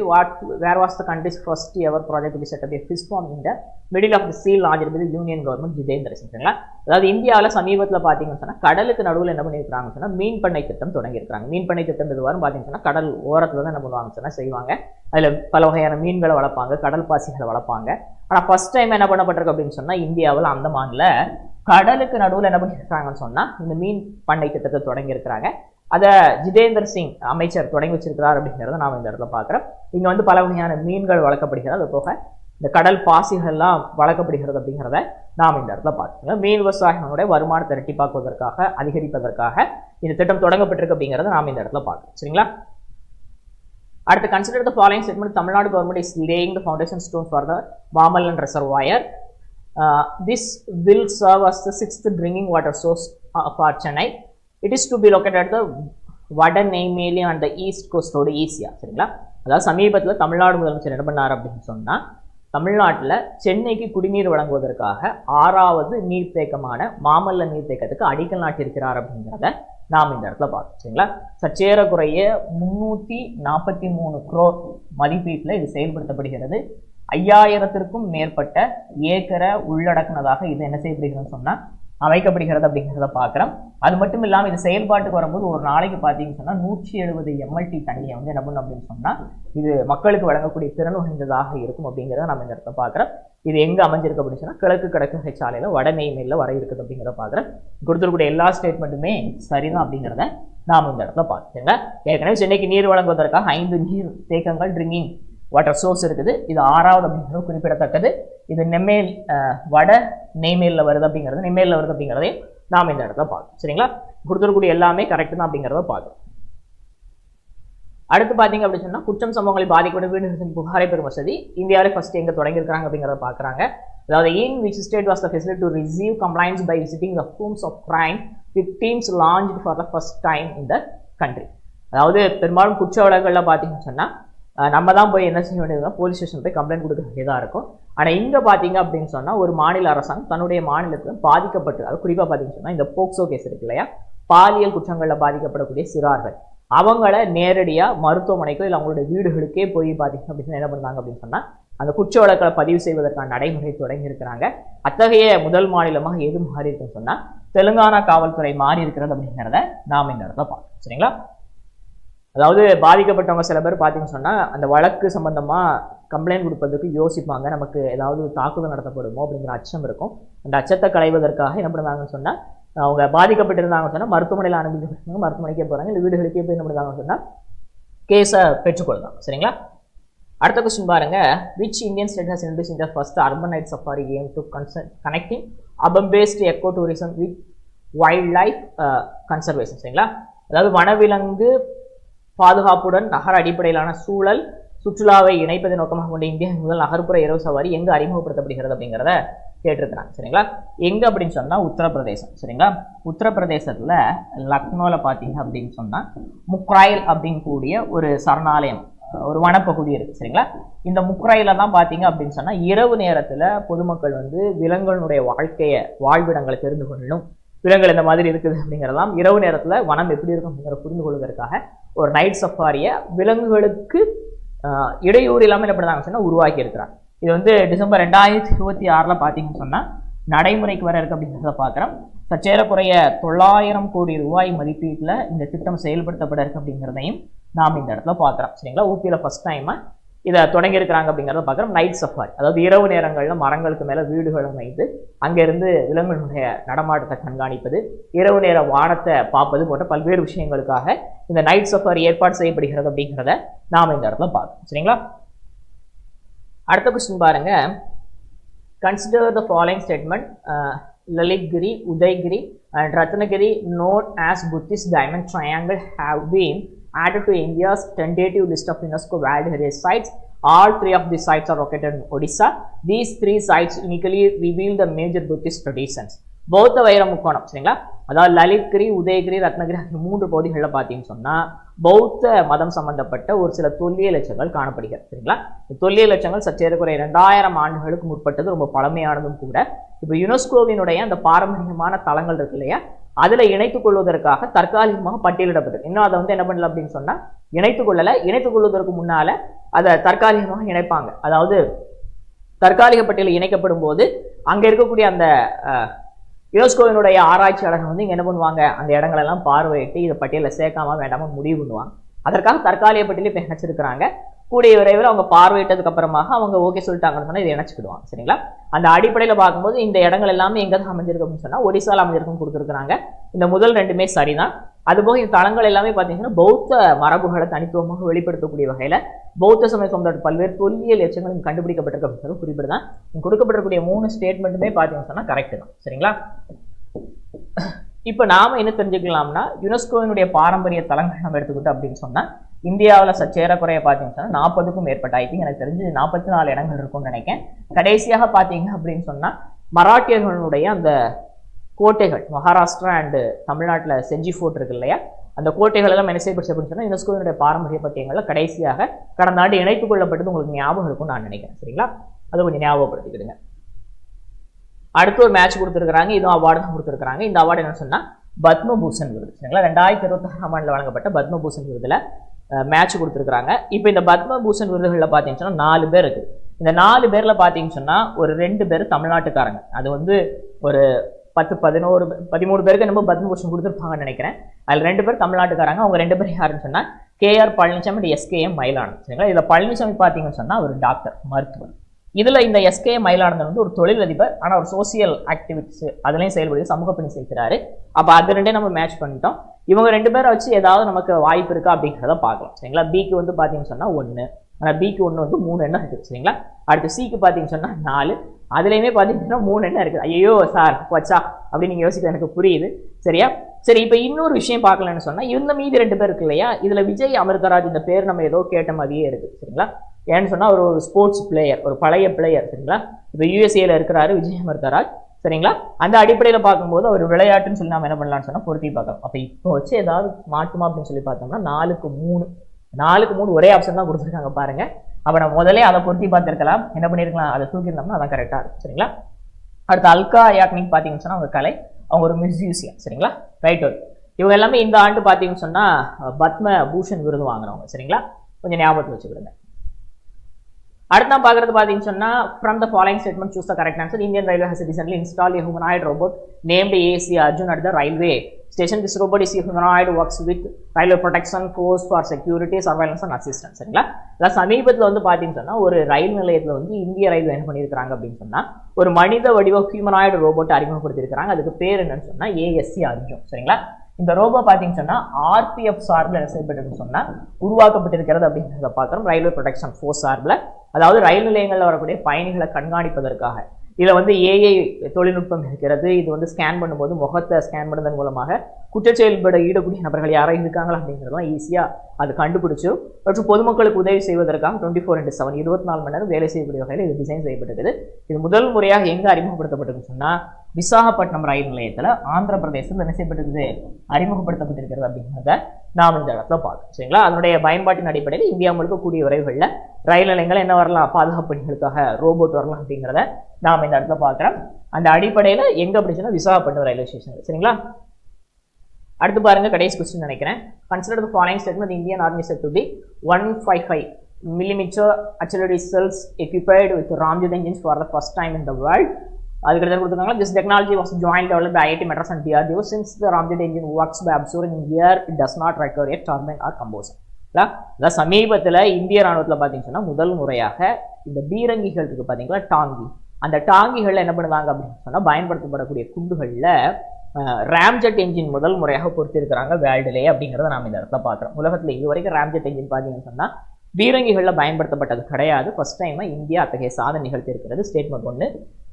Where was the countries first ever project to set up a fish farm in the middle of the sea launched by the union government Jitendra Singh. சரிங்களா? அதாவது இந்தியாவில் சமீபத்தில் பார்த்தீங்கன்னு சொன்னா கடலுக்கு நடுவில் என்ன பண்ணியிருக்காங்கன்னு சொன்னா மீன் பண்ணை திட்டம் தொடங்கி இருக்காங்க. மீன் பண்ணை திட்டம் எதுவாரும் பார்த்தீங்கன்னா கடல் ஓரத்துல தான் என்ன பண்ணுவாங்க சொன்னா செய்வாங்க. அதுல பல வகையான மீன்களை வளர்ப்பாங்க, கடல் பாசிகளை வளர்ப்பாங்க. ஆனா ஃபர்ஸ்ட் டைம் என்ன பண்ணப்பட்டிருக்கு அப்படின்னு சொன்னா இந்தியாவில் அந்தமான்ல கடலுக்கு நடுவில் என்ன பண்ணியிருக்காங்கன்னு சொன்னா இந்த மீன் பண்ணை திட்டத்தை தொடங்கி இருக்கிறாங்க. அதை ஜிதேந்திர சிங் அமைச்சர் தொடங்கி வச்சிருக்கிறார் அப்படிங்கிறத நாம இந்த இடத்துல பார்க்குறோம். இங்க வந்து பல வகையான மீன்கள் வளர்க்கப்படுகிறது, அது போக இந்த கடல் பாசிகள் எல்லாம் வளர்க்கப்படுகிறது அப்படிங்கிறத நாம் இந்த இடத்துல பார்க்கணும். மீன் விவசாயிகளுடைய வருமானத்தை இரட்டிப்பாக்குவதற்காக அதிகரிப்பதற்காக இந்த திட்டம் தொடங்கப்பட்டிருக்கு அப்படிங்கிறத நாம் இந்த இடத்துல பார்க்கணும். சரிங்களா? அடுத்து consider the following statement. Tamil Nadu government is laying the foundation stone for the Mamallan reservoir. This will serve as the 6th drinking water source for Chennai. It is to be located at the Vadaneimeli on the east coast road ஈஸியா. சரிங்களா? அதாவது சமீபத்தில் தமிழ்நாடு முதலமைச்சர் என்ன பண்ணார் அப்படின்னு சொன்னா தமிழ்நாட்டில் சென்னைக்கு குடிநீர் வழங்குவதற்காக 6வது நீர்த்தேக்கமான மாமல்ல நீர்த்தேக்கத்துக்கு அடிக்கல் நாட்டியிருக்கிறார் அப்படிங்கிறத நாம் இந்த இடத்துல பார்க்கணும். சரிங்களா? சற்றேறக்குறைய 343 crore மதிப்பீட்டில் இது செயல்படுத்தப்படுகிறது. 5000த்திற்கும் மேற்பட்ட ஏக்கரை உள்ளடக்கினதாக இது என்ன செய்யப்படுகிறதுன்னு சொன்னா அமைக்கப்படுகிறது அப்படிங்கிறத பார்க்குறோம். அது மட்டும் இல்லாமல் இது செயல்பாட்டுக்கு வரும்போது ஒரு நாளைக்கு பார்த்தீங்கன்னு சொன்னால் 170 mlt தண்ணியை வந்து என்ன பண்ணும் அப்படின்னு சொன்னால் இது மக்களுக்கு வழங்கக்கூடிய திறன் வாய்ந்ததாக இருக்கும் அப்படிங்கிறத நம்ம இந்த இடத்துல பார்க்குறோம். இது எங்கே அமைஞ்சிருக்கு அப்படின்னு சொன்னால் கிழக்கு கடற்கரை சாலையில் வட நெய்வேலியில் வர இருக்குது அப்படிங்கிறத பார்க்குறோம். கொடுத்துருக்கூடிய எல்லா ஸ்டேட்மெண்ட்டுமே சரிதான் அப்படிங்கிறத நாம் இந்த இடத்துல பார்த்துங்க. ஏற்கனவே சென்னைக்கு நீர் வழங்குவதற்காக 5 நீர் தேக்கங்கள் ட்ரிங்கிங் வாட்டர் சோர்ஸ் இருக்குது. இது 6வது அப்படிங்கிறது குறிப்பிடத்தக்கது. இது நெம்மேல் வட நெய்மேலில் வருது அப்படிங்கிறது நெம்மேலில் வருது அப்படிங்கிறதையும் நாம் இந்த இடத்துல பார்க்கணும். சரிங்களா? கொடுத்துருக்கூடிய எல்லாமே கரெக்ட் தான் அப்படிங்கிறத பார்க்கணும். அடுத்து பார்த்தீங்க அப்படின்னு சொன்னால் குற்றம் சம்பவங்களை பாதிக்கப்பட்ட வீடுகளின் புகாரை பெறும் வசதி இந்தியாவில் ஃபர்ஸ்ட் எங்கே தொடங்கியிருக்காங்க அப்படிங்கிறத பார்க்குறாங்க. அதாவது in which state was the facility to receive complaints by visiting the homes of crime victims launched for the first time in the country. அதாவது பெரும்பாலும் குற்ற வழக்குகளில் பார்த்தீங்கன்னு சொன்னால் நம்ம தான் போய் என்ன செய்ய வேண்டியதுன்னா போலீஸ் ஸ்டேஷன் போய் கம்ப்ளைண்ட் கொடுக்க வேண்டியதாக இருக்கும். ஆனால் இங்கே பார்த்தீங்க அப்படின்னு சொன்னால் ஒரு மாநில அரசாங்கம் தன்னுடைய மாநிலத்தில் பாதிக்கப்பட்டு அது குறிப்பாக பார்த்தீங்கன்னு சொன்னால் இந்த போக்சோ கேஸ் இருக்கு இல்லையா, பாலியல் குற்றங்களில் பாதிக்கப்படக்கூடிய சிறார்கள் அவங்கள நேரடியாக மருத்துவமனைக்கோ இல்லை அவங்களுடைய வீடுகளுக்கே போய் பார்த்தீங்க அப்படின்னு என்ன பண்ணுறாங்க அப்படின்னு சொன்னால் அந்த குற்ற வழக்கை பதிவு செய்வதற்கான நடைமுறை தொடங்கி இருக்கிறாங்க. அத்தகைய முதல் மாநிலமாக எது மாறி இருக்குன்னு சொன்னால் தெலுங்கானா காவல்துறை மாறி இருக்கிறது அப்படிங்கிறத நாம் இந்த இடத்துல பார்க்கணும். சரிங்களா? அதாவது பாதிக்கப்பட்டவங்க சில பேர் பார்த்தீங்கன்னு சொன்னால் அந்த வழக்கு சம்பந்தமாக கம்ப்ளைண்ட் கொடுப்பதற்கு யோசிப்பாங்க, நமக்கு ஏதாவது தாக்குதல் நடத்தப்படுமோ அப்படிங்கிற அச்சம் இருக்கும். அந்த அச்சத்தை களைவதற்காக என்ன பண்ணுறாங்கன்னு சொன்னால் அவங்க பாதிக்கப்பட்டிருந்தாங்கன்னு சொன்னால் மருத்துவமனையில் அனுமதிக்கிறாங்க, மருத்துவமனைக்கே போகிறாங்க, இல்லை வீடுகளுக்கே போய் என்ன பண்ணுறாங்கன்னு சொன்னால் கேஸை பெற்றுக்கொள்ளலாம். சரிங்களா? அடுத்த கொஸ்டின் பாருங்க, which Indian state has introduced India's first urban night safari game to connecting urban based ecotourism with wildlife conservation. சரிங்களா? அதாவது வனவிலங்கு பாதுகாப்புடன் நகர அடிப்படையிலான சூழல் சுற்றுலாவை இணைப்பதை நோக்கமாக கொண்ட இந்தியாவின் முதல் நகர்ப்புற இரவு சவாரி எங்கு அறிமுகப்படுத்தப்படுகிறது அப்படிங்கிறத கேட்டிருக்கிறாங்க. சரிங்களா? எங்க அப்படின்னு சொன்னா உத்தரப்பிரதேசம். சரிங்களா? உத்தரப்பிரதேசத்துல லக்னோல பாத்தீங்க அப்படின்னு சொன்னா முக்ராயில் அப்படின்னு கூடிய ஒரு சரணாலயம், ஒரு வனப்பகுதி இருக்கு. சரிங்களா? இந்த முக்ராயில தான் பாத்தீங்க அப்படின்னு சொன்னா இரவு நேரத்துல பொதுமக்கள் வந்து விலங்குகளுடைய வாழ்விடங்களை தெரிந்து கொள்ளணும், விலங்குகள் இந்த மாதிரி இருக்குது அப்படிங்கிறதெல்லாம் இரவு நேரத்தில் வனம் எப்படி இருக்கும் அப்படிங்கிற புரிந்து கொள்வதற்காக ஒரு நைட் சஃபாரியை விலங்குகளுக்கு இடையூறு இல்லாமல் என்ன பண்ணுறாங்கன்னு சொன்னால் உருவாக்கி இருக்கிறாங்க. இது வந்து டிசம்பர் 2026 பார்த்தீங்கன்னு சொன்னால் நடைமுறைக்கு வர இருக்கு அப்படிங்கிறத பார்க்குறோம். சற்றேறக்குறைய 900 கோடி ரூபாய் மதிப்பீட்டில் இந்த திட்டம் செயல்படுத்தப்பட இருக்கு அப்படிங்கிறதையும் நாம் இந்த இடத்துல பார்க்குறோம். சரிங்களா? ஊபியில் ஃபர்ஸ்ட் டைமாக இதை தொடங்கி இருக்கிறாங்க அப்படிங்கிறத பார்க்குறோம். நைட் சஃபாரி, அதாவது இரவு நேரங்களில் மரங்களுக்கு மேலே வீடுகளை வைத்து அங்கேருந்து விலங்குகளுடைய நடமாட்டத்தை கண்காணிப்பது, இரவு நேர வானத்தை பார்ப்பது போன்ற பல்வேறு விஷயங்களுக்காக இந்த நைட் சஃபாரி ஏற்பாடு செய்யப்படுகிறது அப்படிங்கிறத நாம் இந்த இடத்துல பார்க்கணும். சரிங்களா? அடுத்த கொஸ்டின் பாருங்க, consider the following statement, Lalitgiri, Udaygiri and Ratnagiri known as Buddhist Diamond Triangle have been added to India's tentative list of UNESCO World Heritage Sites. All 3 of these sites are located in Odisha. These 3 sites uniquely reveal the major Buddhist traditions. பௌத்த வைர முக்கோணம். சரிங்களா? அதாவது லலித்கிரி, உதயகிரி, ரத்னகிரி ஆகிய 3 பகுதிகளில் பார்த்தீங்கன்னு சொன்னால் பௌத்த மதம் சம்பந்தப்பட்ட ஒரு சில தொல்லியல் எச்சங்கள் காணப்படுகிறது. சரிங்களா? இந்த தொல்லியல் எச்சங்கள் சற்றேறக்குறைய 2000 ஆண்டுகளுக்கு முற்பட்டது, ரொம்ப பழமையானதும் கூட. இப்போ யுனெஸ்கோவினுடைய அந்த பாரம்பரியமான தலங்கள் இருக்கு இல்லையா, அதில் இணைத்துக் கொள்வதற்காக தற்காலிகமாக பட்டியலிடப்பட்டது. இன்னும் அதை வந்து என்ன பண்ணல அப்படின்னு சொன்னால் இணைத்துக் கொள்ளலை. இணைத்துக் கொள்வதற்கு முன்னால் அதை தற்காலிகமாக இணைப்பாங்க. அதாவது தற்காலிக பட்டியலில் இணைக்கப்படும் போது அங்கே இருக்கக்கூடிய அந்த யுனெஸ்கோவினுடைய ஆராய்ச்சியாளர்கள் வந்து இங்கே என்ன பண்ணுவாங்க, அந்த இடங்களெல்லாம் பார்வையிட்டு இதை பட்டியலில் சேர்க்காம வேண்டாமல் முடிவு பண்ணுவாங்க. அதற்காக தற்காலிக பட்டியலில் இப்போ இணைச்சிருக்கிறாங்க. கூடிய விரைவில் அவங்க பார்வையிட்டதுக்கு அப்புறமாக அவங்க ஓகே சொல்லிட்டாங்கன்னு சொன்னால் இதை இணைச்சிக்கிடுவாங்க. சரிங்களா? அந்த அடிப்படையில் பார்க்கும்போது இந்த இடங்கள் எல்லாமே எங்கே தான் அமைஞ்சிருக்கு அப்படின்னு சொன்னால் ஒடிசாவில் அமைஞ்சிருக்குன்னு கொடுத்துருக்குறாங்க. இந்த முதல் 2மே சரிதான். அதுபோக இந்த தலங்கள் எல்லாமே பார்த்தீங்கன்னா பௌத்த மரபுகளை தனித்துவமாக வெளிப்படுத்தக்கூடிய வகையில் பௌத்த சமய சம்பந்தப்பட்ட பல்வேறு தொல்லியல் எச்சங்களும் கண்டுபிடிக்கப்பட்டிருக்கு அப்படின்னு குறிப்பிடுதான். கொடுக்கப்பட்டிருக்கக்கூடிய 3 ஸ்டேட்மெண்ட்டுமே பார்த்தீங்கன்னு சொன்னால் கரெக்டு தான். சரிங்களா? இப்போ நாம் என்ன தெரிஞ்சுக்கலாம்னா யுனெஸ்கோவினுடைய பாரம்பரிய தலங்கள் நம்ம எடுத்துக்கிட்டோம் அப்படின்னு சொன்னால் இந்தியாவில் சற்றேறக்குறைய பார்த்தீங்கன்னு சொன்னால் 40க்கும் மேற்பட்ட, ஐ திங்க் எனக்கு தெரிஞ்சு 44 இடங்கள் இருக்கும்னு நினைக்கிறேன். கடைசியாக பார்த்தீங்க அப்படின்னு சொன்னால் மராட்டியர்களுடைய அந்த கோட்டைகள், மகாராஷ்டிரா அண்டு தமிழ்நாட்டில் செஞ்சி ஃபோர்ட் இருக்கு இல்லையா, அந்த கோட்டைகள் எல்லாம் என்ன செய்யப்பட்டு அப்படின்னு சொன்னால் யுனெஸ்கோவினுடைய பாரம்பரிய பட்டியங்களில் கடைசியாக கடந்த ஆண்டு இணைத்துக் கொள்ளப்பட்டது உங்களுக்கு ஞாபகம் இருக்கும்னு நான் நினைக்கிறேன். சரிங்களா? அதை கொஞ்சம் ஞாபகப்படுத்திக்கிடுங்க. அடுத்து ஒரு மேட்ச் கொடுத்துருக்காங்க, இதுவும் அவார்டு தான் கொடுத்துருக்காங்க. இந்த அவார்டு என்ன சொன்னால் பத்மபூஷன் விருது. சரிங்களா? 2026ஆம் ஆண்டில் வழங்கப்பட்ட பத்மபூஷன் விருதில் மேட்ச் கொடுத்துருக்காங்க. இப்போ இந்த பத்மபூஷன் விருதுகளில் பார்த்தீங்கன்னு சொன்னால் 4 பேர் இருக்குது. இந்த 4 பேரில் பார்த்தீங்கன்னு சொன்னால் ஒரு 2 பேர் தமிழ்நாட்டுக்காரங்க. அது வந்து ஒரு 13 பேருக்கு நம்ம பத்ம பூஷன் கொடுத்துருப்பாங்கன்னு நினைக்கிறேன். அதில் 2 பேர் தமிழ்நாட்டுக்காரங்க. அவங்க 2 பேர் யாருன்னு சொன்னால் KR Palaniswami and SKM Mayilanandan. சரிங்களா? இதில் பழனிசாமி பார்த்தீங்கன்னு சொன்னால் ஒரு டாக்டர், மருத்துவர். இதில் இந்த SKM மயிலானந்தன் வந்து ஒரு தொழிலதிபர், ஆனால் ஒரு சோசியல் ஆக்டிவிட்டிஸ் அதுலேயும் செயல்படுது, சமூக பணி செய்கிறாரு. அப்போ அது ரெண்டே நம்ம மேட்ச் பண்ணிட்டோம். இவங்க 2 பேரை வச்சு ஏதாவது நமக்கு வாய்ப்பு இருக்கா அப்படிங்கிறத பார்க்கலாம். சரிங்களா? பிக்கு வந்து பார்த்தீங்கன்னு சொன்னால் 1, ஆனால் பிக்கு 1 வந்து 3 எண்ணம் இருக்குது. சரிங்களா? அடுத்து சிக்கு பார்த்தீங்கன்னு சொன்னால் 4, அதுலேயுமே பார்த்தீங்கன்னா 3 எண்ணம் இருக்குது. ஐயோ சார் வச்சா அப்படின்னு நீங்கள் யோசிக்க எனக்கு புரியுது. சரியா? சரி, இப்போ இன்னொரு விஷயம் பார்க்கலன்னு சொன்னால் இந்த மீதி 2 பேர் இருக்கு இல்லையா, இதில் விஜய் அமிர்தராஜ் இந்த பேர் நம்ம ஏதோ கேட்ட மாதிரியே இருக்குது. சரிங்களா? ஏன்னு சொன்னால் ஒரு ஸ்போர்ட்ஸ் பிளேயர், ஒரு பழைய பிளேயர். சரிங்களா? இப்போ USA இருக்கிறாரு விஜய் அமிர்தராஜ். சரிங்களா? அந்த அடிப்படையில் பார்க்கும்போது அவர் விளையாட்டுன்னு சொல்லி நம்ம என்ன பண்ணலாம்னு சொன்னால் பொருத்தி பார்க்கலாம். அப்போ இப்போ வச்சு ஏதாவது மாட்டுமா அப்படின்னு சொல்லி பார்த்தோம்னா 4க்கு 3 ஒரே ஆப்ஷன் தான் கொடுத்துருக்காங்க பாருங்க. அப்போ நம்ம முதலே அதை பொருத்தி பார்த்துருக்கலாம், என்ன பண்ணியிருக்கலாம், அதை தூக்கியிருந்தோம்னா அதான் கரெக்டாக இருக்கும். சரிங்களா? அடுத்து அல்கா யாக்னிக் பார்த்தீங்கன்னு சொன்னால் அவங்க கலை, அவங்க ஒரு மியூசியம். சரிங்களா? ரைட். இவங்க எல்லாமே இந்த ஆண்டு பார்த்தீங்கன்னு சொன்னால் பத்ம பூஷன் விருது வாங்கினவங்க. சரிங்களா? கொஞ்சம் ஞாபகத்தில் வச்சுக்கிடுங்க. அடுத்து நான் பார்க்குறது பார்த்தீங்கன்னு சொன்னால் from the following statement choose the correct answer. Indian railway has recently install a humanoid robot named ASC Arjun at the railway station. This robot is a humanoid, works with railway protection force for security, surveillance and assistance. சரிங்களா? அதாவது சமீபத்தில் வந்து பார்த்தீங்கன்னு சொன்னால் ஒரு ரயில் நிலையத்தில் வந்து இந்திய ரயில்வே என்ன பண்ணியிருக்கிறாங்க அப்படின்னு சொன்னால் ஒரு மனித வடிவ ஹியூமனாய்டு ரோபோட் அறிமுகப்படுத்தியிருக்கிறாங்க. அதுக்கு பேர் என்னன்னு சொன்னால் ASC Arjun. சரிங்களா? இந்த ரோபோ பார்த்தீங்கன்னு சொன்னால் RPF சார்பில் என்ன செய்யப்பட்டிருக்குன்னு சொன்னால் உருவாக்கப்பட்டிருக்கிறது அப்படிங்கிறத பார்க்குறோம். ரயில்வே ப்ரொடெக்ஷன் ஃபோர்ஸ் சார்பில், அதாவது ரயில் நிலையங்களில் வரக்கூடிய பயணிகளை கண்காணிப்பதற்காக. இதில் வந்து AI தொழில்நுட்பம் இருக்கிறது. இது வந்து ஸ்கேன் பண்ணும்போது முகத்தை ஸ்கேன் பண்ணுவதன் மூலமாக குற்றச்செயல்பட ஈடுபடிய நபர்கள் யாரும் இருக்காங்களா அப்படிங்கிறதுலாம் ஈஸியாக அது கண்டுபிடிச்சிடும். மற்றும் பொதுமக்களுக்கு உதவி செய்வதற்காக 24/7 24 மணி நேரம் வேலை செய்யக்கூடிய வகையில் இது டிசைன் செய்யப்பட்டிருக்குது. இது முதல் முறையாக எங்கே அறிமுகப்படுத்தப்பட்டிருக்குன்னு சொன்னால் விசாகப்பட்டினம் ரயில் நிலையத்தில் ஆந்திர பிரதேசத்தில் என்ன செய்யப்பட்டிருக்குது, அறிமுகப்படுத்தப்பட்டிருக்கிறது அப்படிங்கிறத நாம் இந்த இடத்துல பார்க்கணும். சரிங்களா? அதனுடைய பயன்பாட்டின் அடிப்படையில் இந்தியா முழுக்க கூடிய விரைவுகளில் ரயில் நிலையங்கள் என்ன வரலாம், பாதுகாப்பு பணிகளுக்காக ரோபோட் வரலாம் அப்படிங்கிறத நாம் இந்த இடத்துல பார்க்குறோம். அந்த அடிப்படையில் எங்கே அப்படின்னா விசாகப்பட்டினம் ரயில்வே ஸ்டேஷன். சரிங்களா? அடுத்து பாருங்க, கடைசி கொஸ்டின் நினைக்கிறேன். Consider the following statement. Indian army set to be 155mm artillery cells equipped with Ramjet engines for the first time in the world. அதுக்கு கொடுத்துருக்காங்க. This technology was jointly developed by IIT Madras and DRDO. Since the Ramjet engine works by absorbing air, it does not require a turbine or combustion. அதான் சமீபத்தில் இந்திய ராணுவத்தில் பார்த்தீங்கன்னு சொன்னால் முதல் முறையாக இந்த பீரங்கிகள் இருக்குது பார்த்தீங்களா, டாங்கி. அந்த டாங்கிகளில் என்ன பண்ணுவாங்க அப்படின்னு சொன்னால் பயன்படுத்தப்படக்கூடிய குண்டுகளில் ராம்ஜெட் என்ஜின் முதல் முறையாக பொறுத்திருக்கிறாங்க வேர்ல்டுலேயே அப்படிங்கிறத நாம் இந்த இடத்துல பார்க்குறோம். உலகத்தில் இது வரைக்கும் ராம்ஜெட் என்ஜின் பார்த்தீங்கன்னு சொன்னால் பீரங்கிகளில் பயன்படுத்தப்பட்டது கிடையாது. ஃபர்ஸ்ட் டைமாக இந்தியா அத்தகைய சாதனை நிகழ்த்தியிருக்கிறது. Statement 1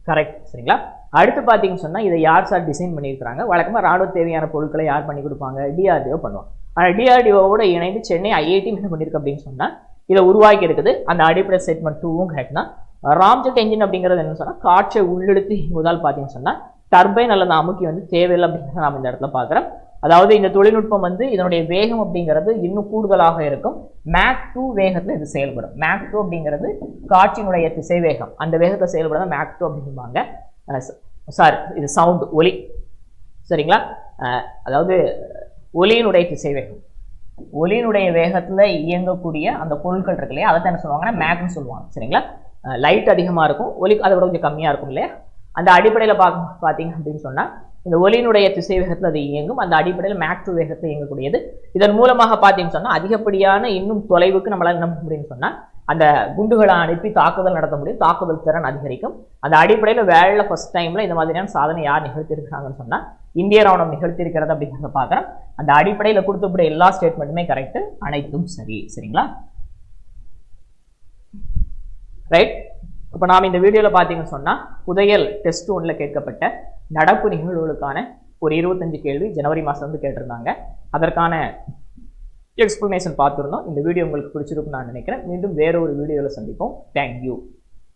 correct. சரிங்களா? அடுத்து பார்த்தீங்கன்னு சொன்னால் இதை யார் சார் டிசைன் பண்ணியிருக்கிறாங்க? வழக்கமாக ராணுவ தேவையான பொருட்களை யார் பண்ணி கொடுப்பாங்க? DRDO பண்ணுவாங்க. ஆனால் DRDOவோட இணைந்து சென்னை IIT என்ன பண்ணியிருக்கு அப்படின்னு சொன்னால் இதை உருவாக்கி இருக்குது. அந்த அடிப்படை ஸ்டேட்மெண்ட் 2வும் கரெக்ட் தான். ராம்ஜெட் என்ஜின் அப்படிங்கிறது என்ன சொன்னால் காற்றை உள்ளெடுத்து முதல் பார்த்தீங்கன்னு சொன்னால் டர்பைன் அல்லது அமுக்கி வந்து தேவையில்லை அப்படிங்கிறத நாம் இந்த இடத்துல பார்க்குறோம். அதாவது இந்த தொழில்நுட்பம் வந்து இதனுடைய வேகம் அப்படிங்கிறது இன்னும் கூடுதலாக இருக்கும். Mach 2 வேகத்தில் இது செயல்படும். Mach 2 அப்படிங்கிறது காற்றினுடைய திசை வேகம், அந்த வேகத்தை செயல்படுறத Mach 2 அப்படிம்பாங்க. சாரி, இது சவுண்ட், ஒலி. சரிங்களா? அதாவது ஒலியினுடைய திசை வேகம், ஒலியினுடைய வேகத்தில் இயங்கக்கூடிய அந்த பொருட்கள் இருக்கு இல்லையா, அதை தான் என்ன சொல்லுவாங்கன்னா மேக்னு சொல்லுவாங்க. சரிங்களா? லைட் அதிகமாக இருக்கும், ஒலி அதை விட கொஞ்சம் கம்மியாக இருக்கும் இல்லையா. அந்த அடிப்படையில் பார்த்தீங்க அப்படின்னு சொன்னால் இந்த ஒலியினுடைய திசை வேகத்தில் அது இயங்கும். அந்த அடிப்படையில் Mach 2 வேகத்தில் இயங்கக்கூடியது. இதன் மூலமாக பார்த்தீங்கன்னு சொன்னால் அதிகப்படியான இன்னும் தொலைவுக்கு நம்மளால் என்ன முடியும்னு சொன்னால் அந்த குண்டுகளை அனுப்பி தாக்குதல் நடத்த முடியும். தாக்குதல் திறன் அதிகரிக்கும். அந்த அடிப்படையில் வேர்ல்டில் ஃபர்ஸ்ட் டைமில் இந்த மாதிரியான சாதனை யார் நிகழ்த்தியிருக்காங்கன்னு சொன்னால் இந்திய ராணுவம் நிகழ்த்தியிருக்கிறது அப்படிங்கிறத பார்க்குறோம். அந்த அடிப்படையில் கொடுத்தக்கூடிய எல்லா ஸ்டேட்மெண்ட்டுமே கரெக்டு, அனைத்தும் சரி. சரிங்களா? ரைட். இப்போ நாம் இந்த வீடியோவில் பார்த்தீங்கன்னு சொன்னால் புதையல் டெஸ்ட் 1ல் கேட்கப்பட்ட நடப்பு நிகழ்வுகளுக்கான ஒரு 25 கேள்வி ஜனவரி மாதம் வந்து கேட்டிருந்தாங்க. அதற்கான எக்ஸ்பிளனேஷன் பார்த்துருந்தோம். இந்த வீடியோ உங்களுக்கு பிடிச்சிருக்குன்னு நான் நினைக்கிறேன். மீண்டும் வேற ஒரு வீடியோவில் சந்திப்போம். தேங்க்யூ.